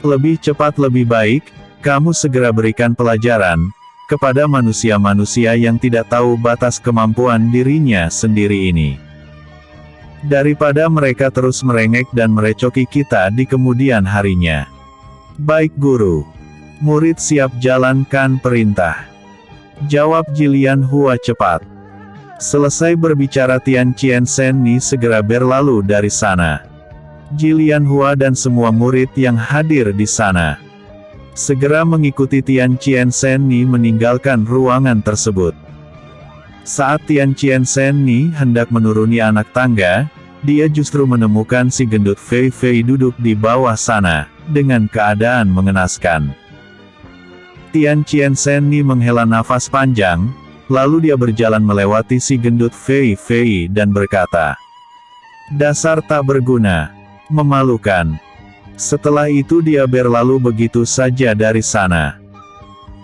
Lebih cepat lebih baik, kamu segera berikan pelajaran kepada manusia-manusia yang tidak tahu batas kemampuan dirinya sendiri ini. Daripada mereka terus merengek dan merecoki kita di kemudian harinya. Baik guru. Murid siap jalankan perintah. Jawab Jilian Hua cepat. Selesai berbicara Tian Chien Sen Ni segera berlalu dari sana. Jilian Hua dan semua murid yang hadir di sana segera mengikuti Tian Chien Sen Ni meninggalkan ruangan tersebut. Saat Tian Chien Sen Ni hendak menuruni anak tangga, dia justru menemukan si gendut Fei Fei duduk di bawah sana, dengan keadaan mengenaskan. Tian Chien Sen Ni menghela nafas panjang, lalu dia berjalan melewati si gendut Fei Fei dan berkata, "Dasar tak berguna, memalukan." Setelah itu dia berlalu begitu saja dari sana.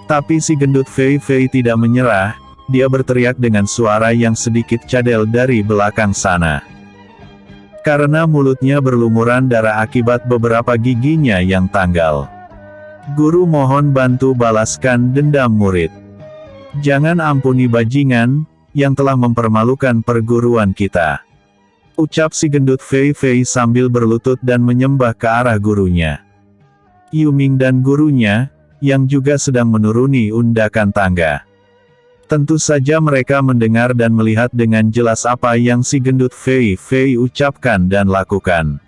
Tapi si gendut Fei Fei tidak menyerah, dia berteriak dengan suara yang sedikit cadel dari belakang sana. Karena mulutnya berlumuran darah akibat beberapa giginya yang tanggal. Guru mohon bantu balaskan dendam murid. Jangan ampuni bajingan, yang telah mempermalukan perguruan kita. Ucap si gendut Fei Fei sambil berlutut dan menyembah ke arah gurunya. Yuming dan gurunya, yang juga sedang menuruni undakan tangga. Tentu saja mereka mendengar dan melihat dengan jelas apa yang si gendut Fei Fei ucapkan dan lakukan.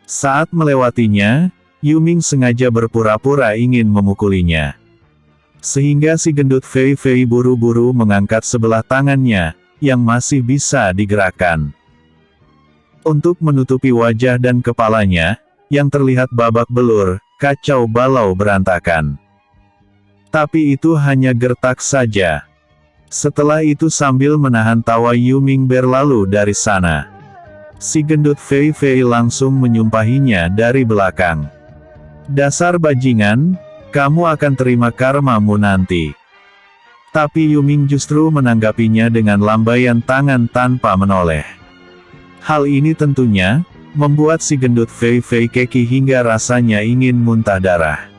Saat melewatinya, Yuming sengaja berpura-pura ingin memukulinya. Sehingga si gendut Fei Fei buru-buru mengangkat sebelah tangannya, yang masih bisa digerakkan. Untuk menutupi wajah dan kepalanya, yang terlihat babak belur, kacau balau berantakan. Tapi itu hanya gertak saja. Setelah itu sambil menahan tawa Yuming berlalu dari sana. Si gendut Fei Fei langsung menyumpahinya dari belakang. "Dasar bajingan, kamu akan terima karmamu nanti." Tapi Yuming justru menanggapinya dengan lambaian tangan tanpa menoleh. Hal ini tentunya membuat si gendut Fei Fei keki hingga rasanya ingin muntah darah.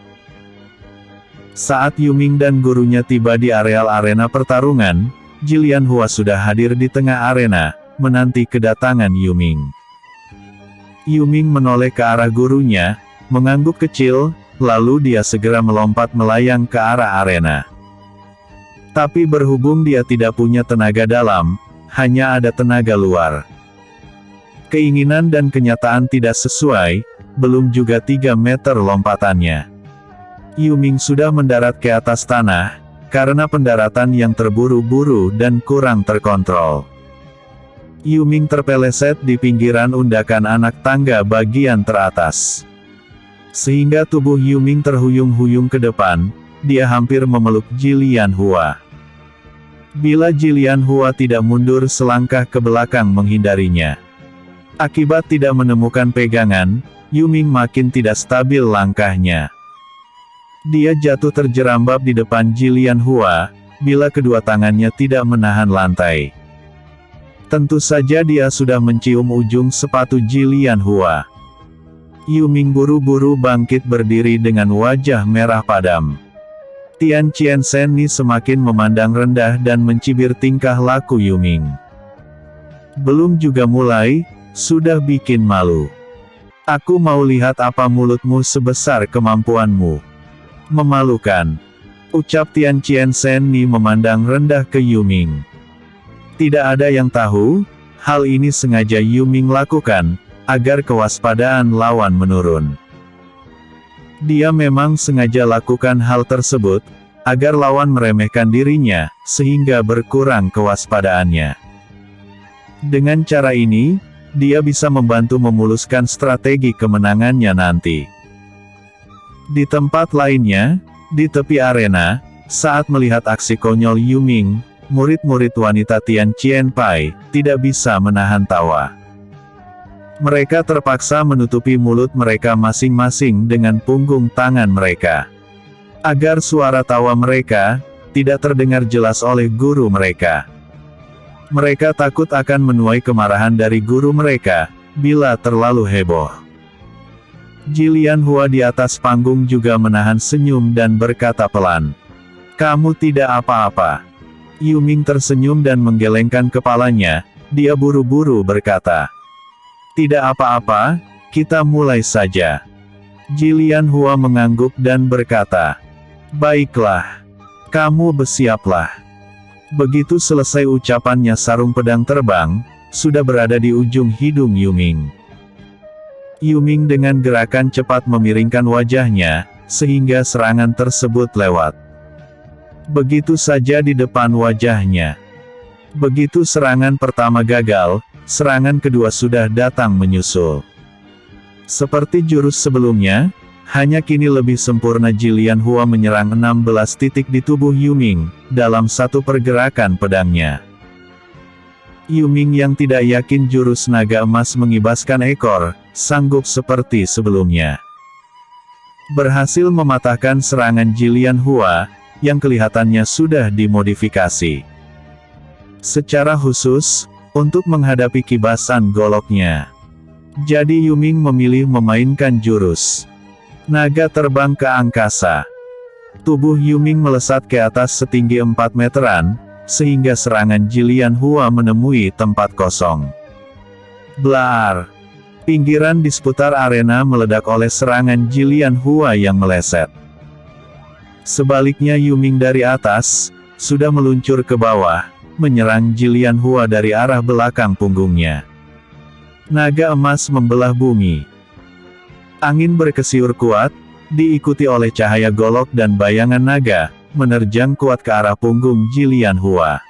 Saat Yuming dan gurunya tiba di areal arena pertarungan, Jilian Hua sudah hadir di tengah arena, menanti kedatangan Yuming. Yuming menoleh ke arah gurunya, mengangguk kecil, lalu dia segera melompat melayang ke arah arena. Tapi berhubung dia tidak punya tenaga dalam, hanya ada tenaga luar. Keinginan dan kenyataan tidak sesuai, belum juga 3 meter lompatannya. Yuming sudah mendarat ke atas tanah, karena pendaratan yang terburu-buru dan kurang terkontrol. Yuming terpeleset di pinggiran undakan anak tangga bagian teratas. Sehingga tubuh Yuming terhuyung-huyung ke depan, dia hampir memeluk Jilian Hua. Bila Jilian Hua tidak mundur selangkah ke belakang menghindarinya. Akibat tidak menemukan pegangan, Yuming makin tidak stabil langkahnya. Dia jatuh terjerambab di depan Jilian Hua, bila kedua tangannya tidak menahan lantai. Tentu saja dia sudah mencium ujung sepatu Jilian Hua. Yuming buru-buru bangkit berdiri dengan wajah merah padam. Tian Chien Sen Ni semakin memandang rendah dan mencibir tingkah laku Yuming. Belum juga mulai, sudah bikin malu. Aku mau lihat apa mulutmu sebesar kemampuanmu. Memalukan. Ucap Tian Chien Sen Ni memandang rendah ke Yuming. Tidak ada yang tahu, hal ini sengaja Yuming lakukan, agar kewaspadaan lawan menurun. Dia memang sengaja lakukan hal tersebut, agar lawan meremehkan dirinya, sehingga berkurang kewaspadaannya. Dengan cara ini, dia bisa membantu memuluskan strategi kemenangannya nanti. Di tempat lainnya, di tepi arena, saat melihat aksi konyol Yuming, murid-murid wanita Tian Chien Pai tidak bisa menahan tawa. Mereka terpaksa menutupi mulut mereka masing-masing dengan punggung tangan mereka. Agar suara tawa mereka tidak terdengar jelas oleh guru mereka. Mereka takut akan menuai kemarahan dari guru mereka, bila terlalu heboh. Jilian Hua di atas panggung juga menahan senyum dan berkata pelan. "Kamu tidak apa-apa." Yuming tersenyum dan menggelengkan kepalanya, dia buru-buru berkata. "Tidak apa-apa, kita mulai saja." Jilian Hua mengangguk dan berkata. "Baiklah. Kamu bersiaplah." Begitu selesai ucapannya sarung pedang terbang, sudah berada di ujung hidung Yuming. Yuming dengan gerakan cepat memiringkan wajahnya, sehingga serangan tersebut lewat. Begitu saja di depan wajahnya. Begitu serangan pertama gagal, serangan kedua sudah datang menyusul. Seperti jurus sebelumnya, hanya kini lebih sempurna Jilian Hua menyerang 16 titik di tubuh Yuming, dalam satu pergerakan pedangnya. Yuming yang tidak yakin jurus naga emas mengibaskan ekor, sanggup seperti sebelumnya. Berhasil mematahkan serangan Jilian Hua, yang kelihatannya sudah dimodifikasi. Secara khusus, untuk menghadapi kibasan goloknya. Jadi Yuming memilih memainkan jurus naga terbang ke angkasa. Tubuh Yuming melesat ke atas setinggi 4 meteran, sehingga serangan Jilian Hua menemui tempat kosong. Blar! Pinggiran di seputar arena meledak oleh serangan Jilian Hua yang meleset. Sebaliknya Yuming dari atas, sudah meluncur ke bawah, menyerang Jilian Hua dari arah belakang punggungnya. Naga emas membelah bumi. Angin berkesiur kuat, diikuti oleh cahaya golok dan bayangan naga, menerjang kuat ke arah punggung Jilian Hua.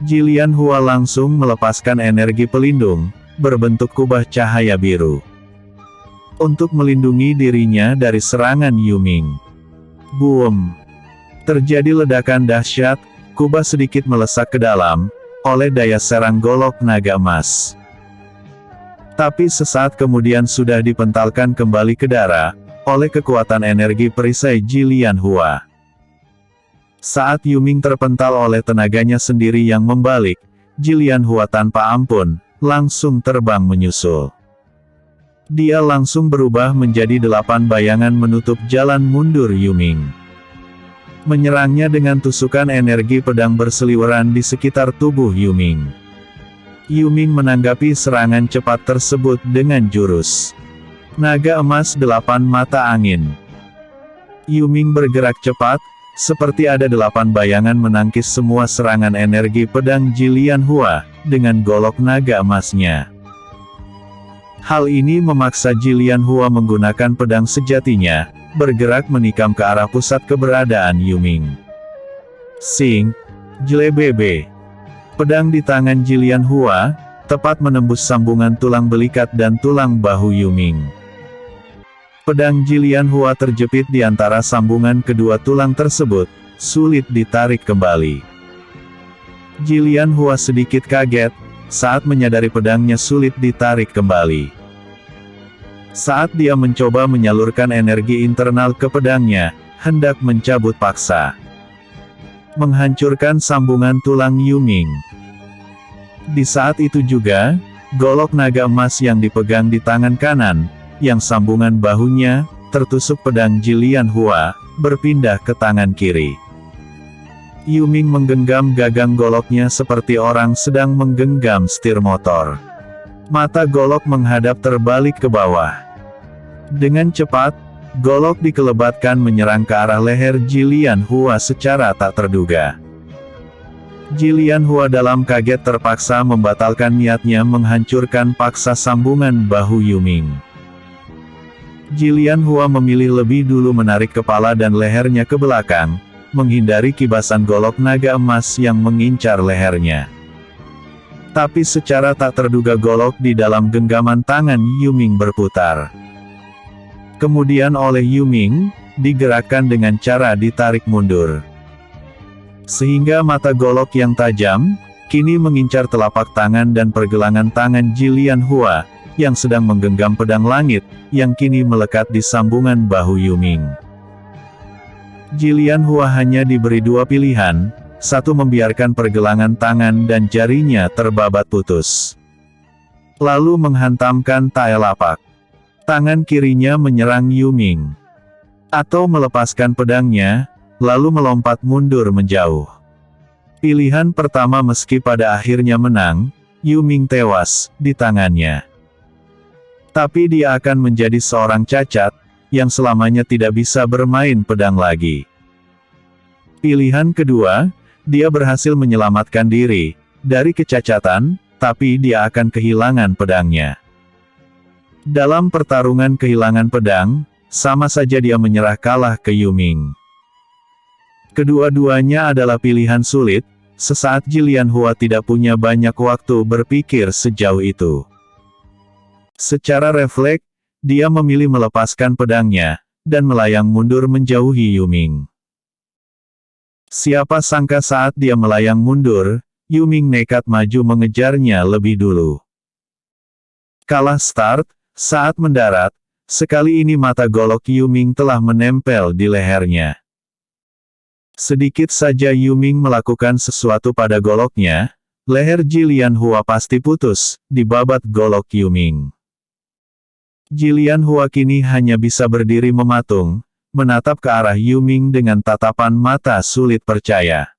Jilian Hua langsung melepaskan energi pelindung, berbentuk kubah cahaya biru. Untuk melindungi dirinya dari serangan Yuming. Boom! Terjadi ledakan dahsyat, kubah sedikit melesak ke dalam, oleh daya serang golok naga emas. Tapi sesaat kemudian sudah dipentalkan kembali ke darah, oleh kekuatan energi perisai Jilian Hua. Saat Yuming terpental oleh tenaganya sendiri yang membalik, Jilian Hua tanpa ampun, langsung terbang menyusul. Dia langsung berubah menjadi 8 bayangan menutup jalan mundur Yuming. Menyerangnya dengan tusukan energi pedang berseliweran di sekitar tubuh Yuming. Yuming menanggapi serangan cepat tersebut dengan jurus naga emas 8 mata angin. Yuming bergerak cepat, seperti ada 8 bayangan menangkis semua serangan energi pedang Jilian Hua, dengan golok naga emasnya. Hal ini memaksa Jilian Hua menggunakan pedang sejatinya, bergerak menikam ke arah pusat keberadaan Yuming. Sing! Jlebebe! Pedang di tangan Jilian Hua, tepat menembus sambungan tulang belikat dan tulang bahu Yuming. Pedang Jilian Hua terjepit di antara sambungan kedua tulang tersebut, sulit ditarik kembali. Jilian Hua sedikit kaget, saat menyadari pedangnya sulit ditarik kembali. Saat dia mencoba menyalurkan energi internal ke pedangnya, hendak mencabut paksa. Menghancurkan sambungan tulang Yuming. Di saat itu juga, golok naga emas yang dipegang di tangan kanan, yang sambungan bahunya, tertusuk pedang Jilian Hua, berpindah ke tangan kiri. Yuming menggenggam gagang goloknya seperti orang sedang menggenggam setir motor. Mata golok menghadap terbalik ke bawah. Dengan cepat, golok dikelebatkan menyerang ke arah leher Jilian Hua secara tak terduga. Jilian Hua dalam kaget terpaksa membatalkan niatnya menghancurkan paksa sambungan bahu Yuming. Jilian Hua memilih lebih dulu menarik kepala dan lehernya ke belakang, menghindari kibasan golok naga emas yang mengincar lehernya. Tapi secara tak terduga golok di dalam genggaman tangan Yuming berputar. Kemudian oleh Yuming, digerakkan dengan cara ditarik mundur. Sehingga mata golok yang tajam, kini mengincar telapak tangan dan pergelangan tangan Jilian Hua, yang sedang menggenggam pedang langit, yang kini melekat di sambungan bahu Yuming. Jilian Hua hanya diberi 2 pilihan, satu membiarkan pergelangan tangan dan jarinya terbabat putus. Lalu menghantamkan telapak Tangan kirinya menyerang Yuming. Atau melepaskan pedangnya, lalu melompat mundur menjauh. Pilihan pertama meski pada akhirnya menang, Yuming tewas di tangannya. Tapi dia akan menjadi seorang cacat, yang selamanya tidak bisa bermain pedang lagi. Pilihan kedua, dia berhasil menyelamatkan diri dari kecacatan, tapi dia akan kehilangan pedangnya. Dalam pertarungan kehilangan pedang, sama saja dia menyerah kalah ke Yuming. Kedua-duanya adalah pilihan sulit, sesaat Jilian Hua tidak punya banyak waktu berpikir sejauh itu. Secara refleks, dia memilih melepaskan pedangnya, dan melayang mundur menjauhi Yuming. Siapa sangka saat dia melayang mundur, Yuming nekat maju mengejarnya lebih dulu. Kalah start, saat mendarat, sekali ini mata golok Yuming telah menempel di lehernya. Sedikit saja Yuming melakukan sesuatu pada goloknya, leher Jilian Hua pasti putus, dibabat golok Yuming. Jilian Hua kini hanya bisa berdiri mematung, menatap ke arah Yuming dengan tatapan mata sulit percaya.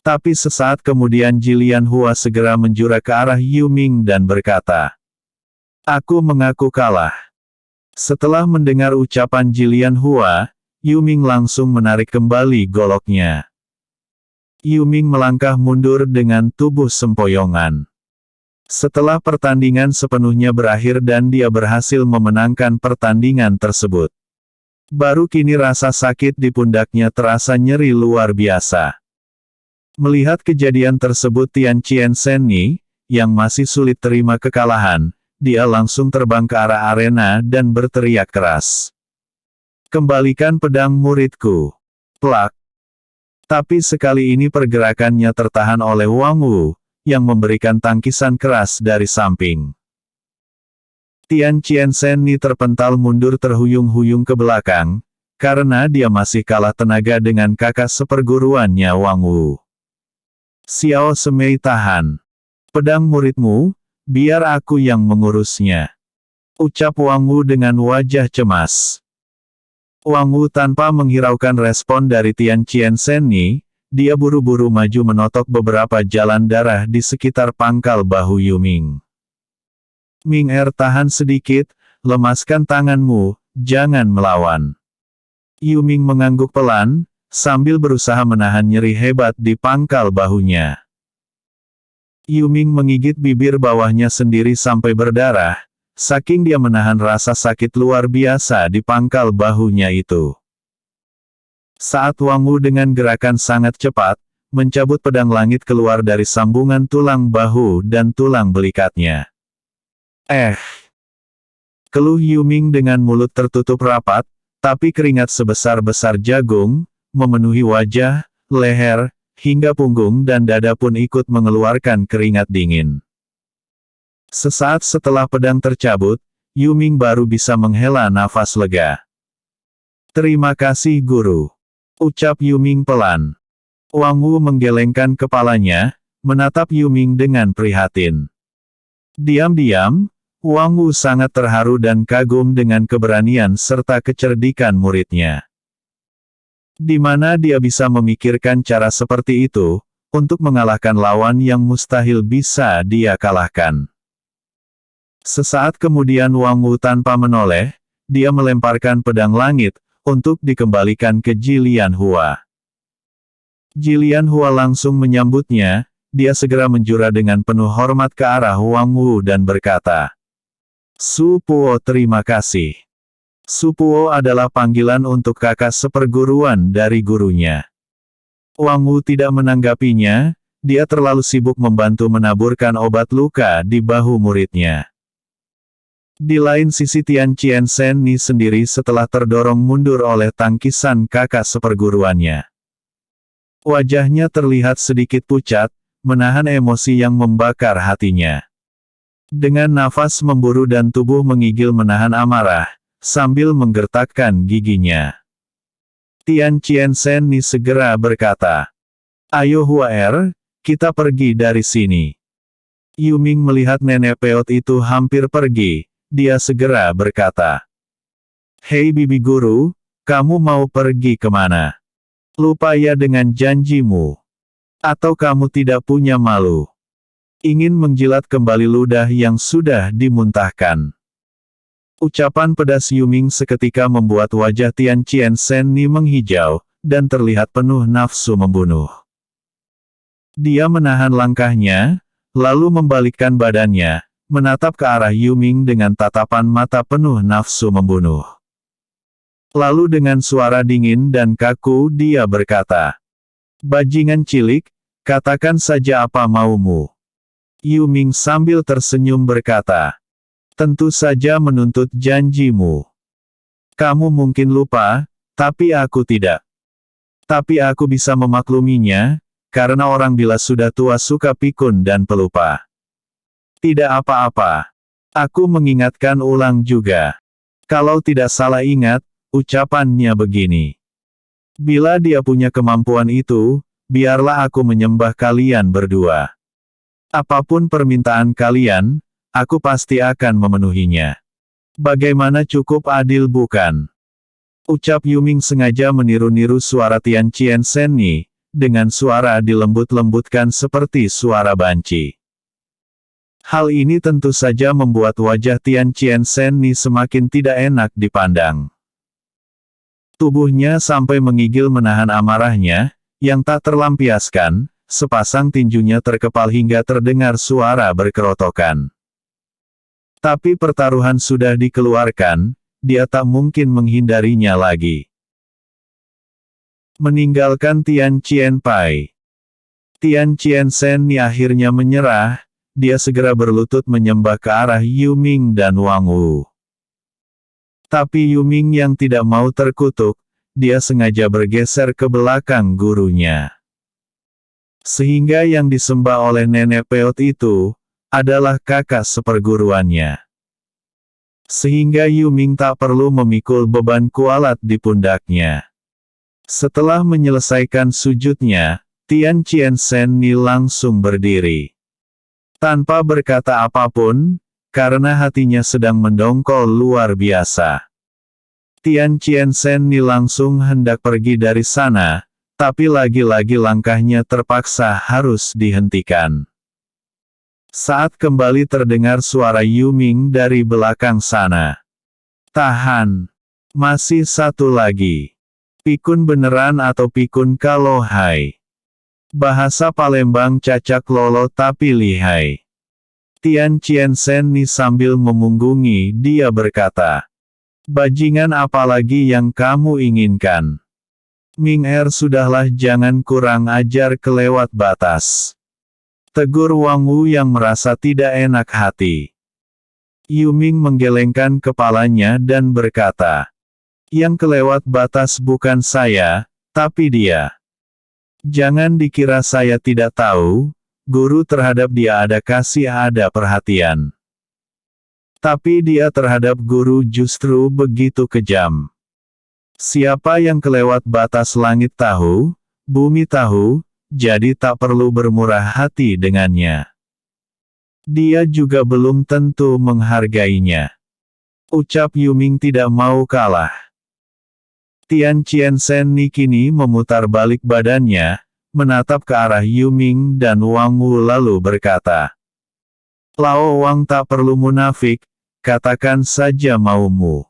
Tapi sesaat kemudian Jilian Hua segera menjura ke arah Yuming dan berkata, "Aku mengaku kalah." Setelah mendengar ucapan Jilian Hua, Yuming langsung menarik kembali goloknya. Yuming melangkah mundur dengan tubuh sempoyongan. Setelah pertandingan sepenuhnya berakhir dan dia berhasil memenangkan pertandingan tersebut, baru kini rasa sakit di pundaknya terasa nyeri luar biasa. Melihat kejadian tersebut Tian Chien Sen Ni, yang masih sulit terima kekalahan, dia langsung terbang ke arah arena dan berteriak keras. "Kembalikan pedang muridku." Plak. Tapi sekali ini pergerakannya tertahan oleh Wang Wu, yang memberikan tangkisan keras dari samping. Tian Chien Sen Ni terpental mundur terhuyung-huyung ke belakang, karena dia masih kalah tenaga dengan kakak seperguruannya Wang Wu. "Xiao Semei tahan. Pedang muridmu, biar aku yang mengurusnya," ucap Wang Wu dengan wajah cemas. Wang Wu tanpa menghiraukan respon dari Tian Chien Sen Ni, dia buru-buru maju menotok beberapa jalan darah di sekitar pangkal bahu Yuming. "Ming Er tahan sedikit, lemaskan tanganmu, jangan melawan." Yuming mengangguk pelan, sambil berusaha menahan nyeri hebat di pangkal bahunya. Yuming menggigit bibir bawahnya sendiri sampai berdarah, saking dia menahan rasa sakit luar biasa di pangkal bahunya itu. Saat Wang Wu dengan gerakan sangat cepat, mencabut pedang langit keluar dari sambungan tulang bahu dan tulang belikatnya. Keluh Yuming dengan mulut tertutup rapat, tapi keringat sebesar-besar jagung, memenuhi wajah, leher, hingga punggung dan dada pun ikut mengeluarkan keringat dingin. Sesaat setelah pedang tercabut, Yuming baru bisa menghela nafas lega. "Terima kasih guru," ucap Yuming pelan. Wang Wu menggelengkan kepalanya, menatap Yuming dengan prihatin. Diam-diam, Wang Wu sangat terharu dan kagum dengan keberanian serta kecerdikan muridnya. Di mana dia bisa memikirkan cara seperti itu, untuk mengalahkan lawan yang mustahil bisa dia kalahkan. Sesaat kemudian Wang Wu tanpa menoleh, dia melemparkan pedang langit, untuk dikembalikan ke Jilian Hua. Jilian Hua langsung menyambutnya, dia segera menjura dengan penuh hormat ke arah Wang Wu dan berkata, "Su Puo terima kasih." Su Puo adalah panggilan untuk kakak seperguruan dari gurunya. Wang Wu tidak menanggapinya, dia terlalu sibuk membantu menaburkan obat luka di bahu muridnya. Di lain sisi Tian Chien Sen Ni sendiri setelah terdorong mundur oleh tangkisan kakak seperguruannya. Wajahnya terlihat sedikit pucat, menahan emosi yang membakar hatinya. Dengan nafas memburu dan tubuh mengigil menahan amarah, sambil menggertakkan giginya. Tian Chien Sen Ni segera berkata, "Ayo Hua Er, kita pergi dari sini." Yuming melihat nenek peot itu hampir pergi, dia segera berkata. Hei bibi guru, kamu mau pergi kemana? Lupa ya dengan janjimu? Atau kamu tidak punya malu? Ingin menjilat kembali ludah yang sudah dimuntahkan. Ucapan pedas Yuming seketika membuat wajah Tian Chien Sen Ni menghijau, dan terlihat penuh nafsu membunuh. Dia menahan langkahnya, lalu membalikkan badannya, menatap ke arah Yuming dengan tatapan mata penuh nafsu membunuh. Lalu dengan suara dingin dan kaku dia berkata, "Bajingan cilik, katakan saja apa maumu." Yuming sambil tersenyum berkata, "Tentu saja menuntut janjimu. Kamu mungkin lupa, tapi aku tidak. Tapi aku bisa memakluminya, karena orang bila sudah tua suka pikun dan pelupa. Tidak apa-apa. Aku mengingatkan ulang juga. Kalau tidak salah ingat, ucapannya begini. Bila dia punya kemampuan itu, biarlah aku menyembah kalian berdua. Apapun permintaan kalian, aku pasti akan memenuhinya. Bagaimana cukup adil bukan?" Ucap Yuming sengaja meniru-niru suara Tian Chien Sen Ni, dengan suara dilembut-lembutkan seperti suara banci. Hal ini tentu saja membuat wajah Tian Chien Sen Ni semakin tidak enak dipandang. Tubuhnya sampai menggigil menahan amarahnya, yang tak terlampiaskan, sepasang tinjunya terkepal hingga terdengar suara berkerotokan. Tapi pertaruhan sudah dikeluarkan, dia tak mungkin menghindarinya lagi. Meninggalkan Tian Chien Pai. Tian Chien Sen Ni akhirnya menyerah, dia segera berlutut menyembah ke arah Yuming dan Wang Wu. Tapi Yuming yang tidak mau terkutuk, dia sengaja bergeser ke belakang gurunya. Sehingga yang disembah oleh nenek peot itu, adalah kakak seperguruannya. Sehingga Yuming tak perlu memikul beban kualat di pundaknya. Setelah menyelesaikan sujudnya, Tian Chien Sen Ni langsung berdiri. Tanpa berkata apapun, karena hatinya sedang mendongkol luar biasa. Tian Chien Sen Ni langsung hendak pergi dari sana, tapi lagi-lagi langkahnya terpaksa harus dihentikan. Saat kembali terdengar suara Yuming dari belakang sana. "Tahan. Masih satu lagi. Pikun beneran atau pikun kalau hai. Bahasa Palembang cacak lolo tapi lihai." Tian Chien Sen Ni sambil memunggungi dia berkata, "Bajingan apalagi yang kamu inginkan? Ming Er sudahlah jangan kurang ajar kelewat batas." Tegur Wang Wu yang merasa tidak enak hati. Yuming menggelengkan kepalanya dan berkata, "Yang kelewat batas bukan saya, tapi dia. Jangan dikira saya tidak tahu, guru terhadap dia ada kasih ada perhatian. Tapi dia terhadap guru justru begitu kejam. Siapa yang kelewat batas langit tahu, bumi tahu, jadi tak perlu bermurah hati dengannya. Dia juga belum tentu menghargainya." Ucap Yuming tidak mau kalah. Tian Chien Sen Ni kini memutar balik badannya, menatap ke arah Yuming dan Wang Wu lalu berkata, "Lao Wang tak perlu munafik, katakan saja maumu.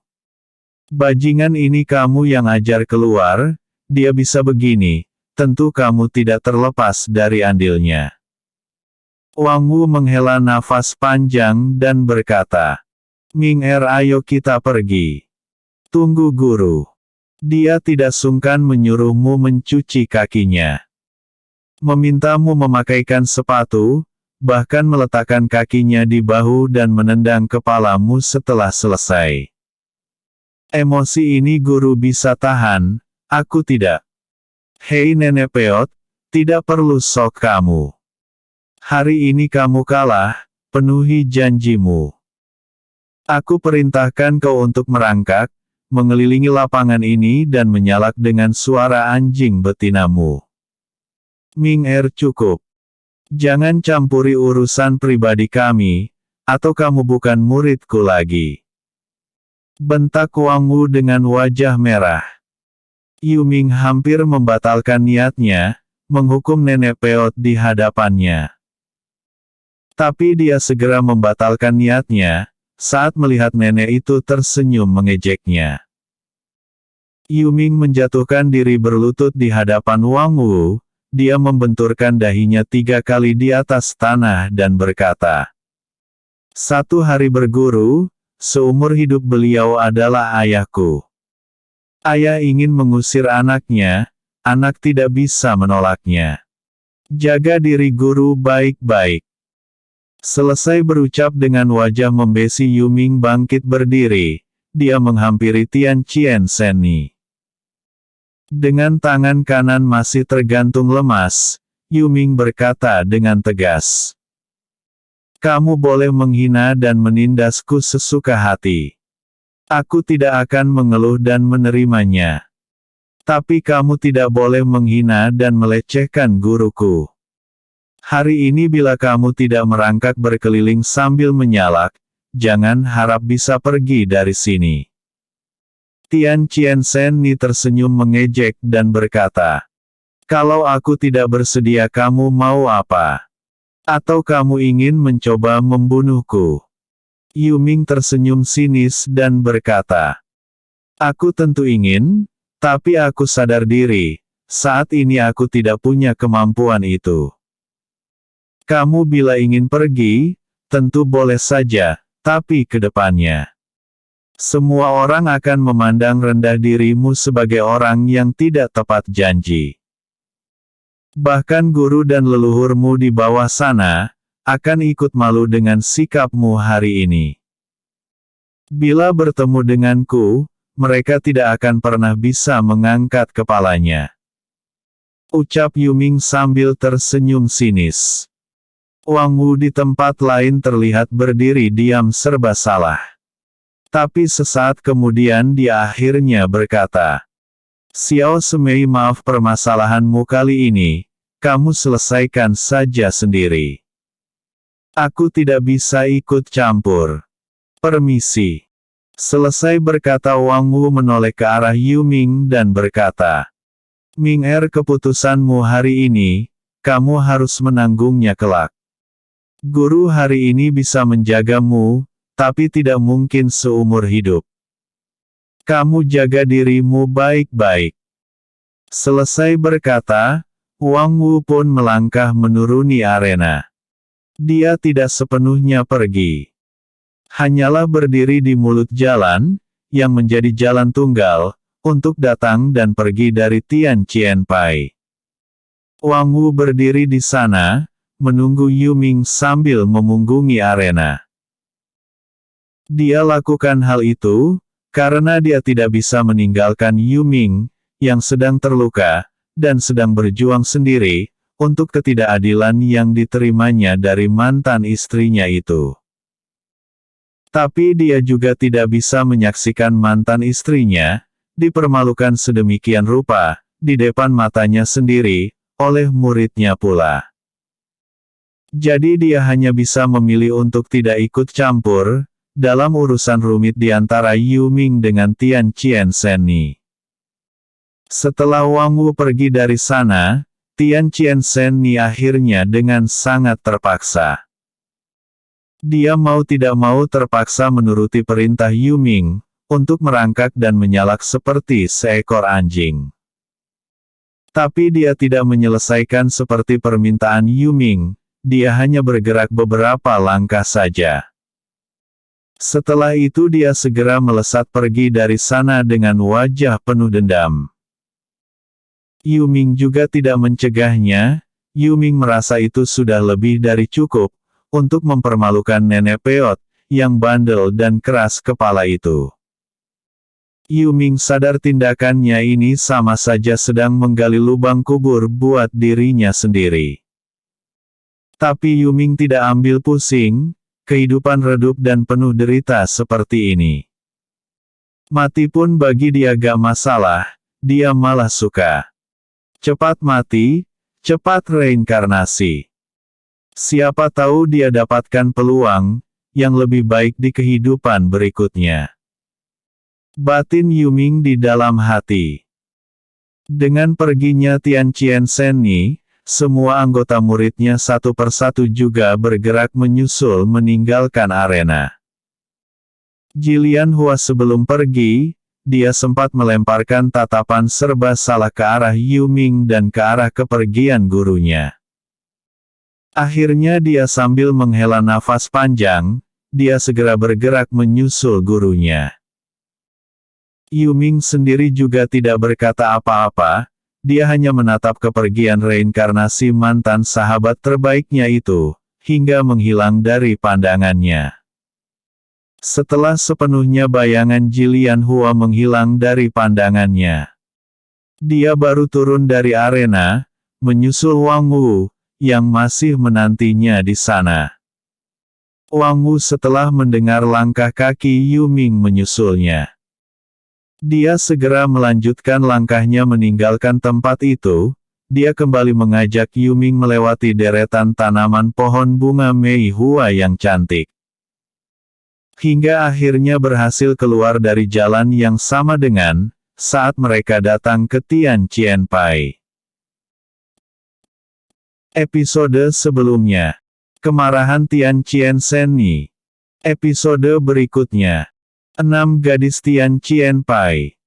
Bajingan ini kamu yang ajar keluar, dia bisa begini, tentu kamu tidak terlepas dari andilnya." Wang Wu menghela nafas panjang dan berkata, "Ming Er ayo kita pergi. Tunggu guru." Dia tidak sungkan menyuruhmu mencuci kakinya. Memintamu memakaikan sepatu, bahkan meletakkan kakinya di bahu dan menendang kepalamu setelah selesai. Emosi ini guru bisa tahan, aku tidak. Hei nenek peot, tidak perlu sok kamu. Hari ini kamu kalah, penuhi janjimu. Aku perintahkan kau untuk merangkak, mengelilingi lapangan ini dan menyalak dengan suara anjing betinamu. Ming Er cukup. Jangan campuri urusan pribadi kami, Atau kamu bukan muridku lagi? Bentak Wang Wu dengan wajah merah. Yuming hampir membatalkan niatnya, menghukum nenek peot di hadapannya. Tapi dia segera membatalkan niatnya, saat melihat nenek itu tersenyum mengejeknya. Yuming menjatuhkan diri berlutut di hadapan Wang Wu, dia membenturkan dahinya 3 kali di atas tanah dan berkata, "1 hari berguru, seumur hidup beliau adalah ayahku. Ayah ingin mengusir anaknya, anak tidak bisa menolaknya. Jaga diri guru baik-baik." Selesai berucap dengan wajah membesi, Yuming bangkit berdiri, dia menghampiri Tian Chien Senni. Dengan tangan kanan masih tergantung lemas, Yuming berkata dengan tegas, "Kamu boleh menghina dan menindasku sesuka hati. Aku tidak akan mengeluh dan menerimanya. Tapi kamu tidak boleh menghina dan melecehkan guruku. Hari ini bila kamu tidak merangkak berkeliling sambil menyalak, jangan harap bisa pergi dari sini." Tian Chien Senni tersenyum mengejek dan berkata, "Kalau aku tidak bersedia, kamu mau apa? Atau kamu ingin mencoba membunuhku?" Yuming tersenyum sinis dan berkata, "Aku tentu ingin, tapi aku sadar diri, saat ini aku tidak punya kemampuan itu. Kamu bila ingin pergi, tentu boleh saja, tapi ke depannya. Semua orang akan memandang rendah dirimu sebagai orang yang tidak tepat janji. Bahkan guru dan leluhurmu di bawah sana, akan ikut malu dengan sikapmu hari ini. Bila bertemu denganku, mereka tidak akan pernah bisa mengangkat kepalanya." Ucap Yuming sambil tersenyum sinis. Wang Wu di tempat lain terlihat berdiri diam serba salah. Tapi sesaat kemudian dia akhirnya berkata, "Xiao Semei, maaf, permasalahanmu kali ini, kamu selesaikan saja sendiri. Aku tidak bisa ikut campur. Permisi." Selesai berkata, Wang Wu menoleh ke arah Yuming dan berkata, "Ming Er, keputusanmu hari ini, kamu harus menanggungnya kelak. Guru hari ini bisa menjagamu, tapi tidak mungkin seumur hidup. Kamu jaga dirimu baik-baik." Selesai berkata, Wang Wu pun melangkah menuruni arena. Dia tidak sepenuhnya pergi. Hanyalah berdiri di mulut jalan, yang menjadi jalan tunggal, untuk datang dan pergi dari Tian Chien Pai. Wang Wu berdiri di sana, menunggu Yuming sambil memunggungi arena. Dia lakukan hal itu, karena dia tidak bisa meninggalkan Yuming, yang sedang terluka, dan sedang berjuang sendiri, untuk ketidakadilan yang diterimanya dari mantan istrinya itu. Tapi dia juga tidak bisa menyaksikan mantan istrinya, dipermalukan sedemikian rupa, di depan matanya sendiri, oleh muridnya pula. Jadi dia hanya bisa memilih untuk tidak ikut campur, dalam urusan rumit di antara Yuming dengan Tian Chien Senni. Setelah Wang Wu pergi dari sana, Tian Chien Senni akhirnya dengan sangat terpaksa. Dia mau tidak mau terpaksa menuruti perintah Yuming, untuk merangkak dan menyalak seperti seekor anjing. Tapi dia tidak menyelesaikan seperti permintaan Yuming, dia hanya bergerak beberapa langkah saja. Setelah itu dia segera melesat pergi dari sana dengan wajah penuh dendam. Yuming juga tidak mencegahnya, Yuming merasa itu sudah lebih dari cukup, untuk mempermalukan nenek peot, yang bandel dan keras kepala itu. Yuming sadar tindakannya ini sama saja sedang menggali lubang kubur buat dirinya sendiri. Tapi Yuming tidak ambil pusing, kehidupan redup dan penuh derita seperti ini. Mati pun bagi dia gak masalah, dia malah suka. Cepat mati, cepat reinkarnasi. Siapa tahu dia dapatkan peluang, yang lebih baik di kehidupan berikutnya. Batin Yuming di dalam hati. Dengan perginya Tian Qianzhen, semua anggota muridnya satu persatu juga bergerak menyusul meninggalkan arena. Jilian Hua sebelum pergi, dia sempat melemparkan tatapan serba salah ke arah Yuming dan ke arah kepergian gurunya. Akhirnya dia sambil menghela nafas panjang, dia segera bergerak menyusul gurunya. Yuming sendiri juga tidak berkata apa-apa, dia hanya menatap kepergian reinkarnasi mantan sahabat terbaiknya itu, hingga menghilang dari pandangannya. Setelah sepenuhnya bayangan Jilian Hua menghilang dari pandangannya, dia baru turun dari arena, menyusul Wang Wu, yang masih menantinya di sana. Wang Wu setelah mendengar langkah kaki Yuming menyusulnya, dia segera melanjutkan langkahnya meninggalkan tempat itu. Dia kembali mengajak Yuming melewati deretan tanaman pohon bunga Mei Hua yang cantik. Hingga akhirnya berhasil keluar dari jalan yang sama dengan saat mereka datang ke Tian Qianpai. Episode sebelumnya. Kemarahan Tian Qianzhen. Episode berikutnya. 6 Gadis Tian Qianpai.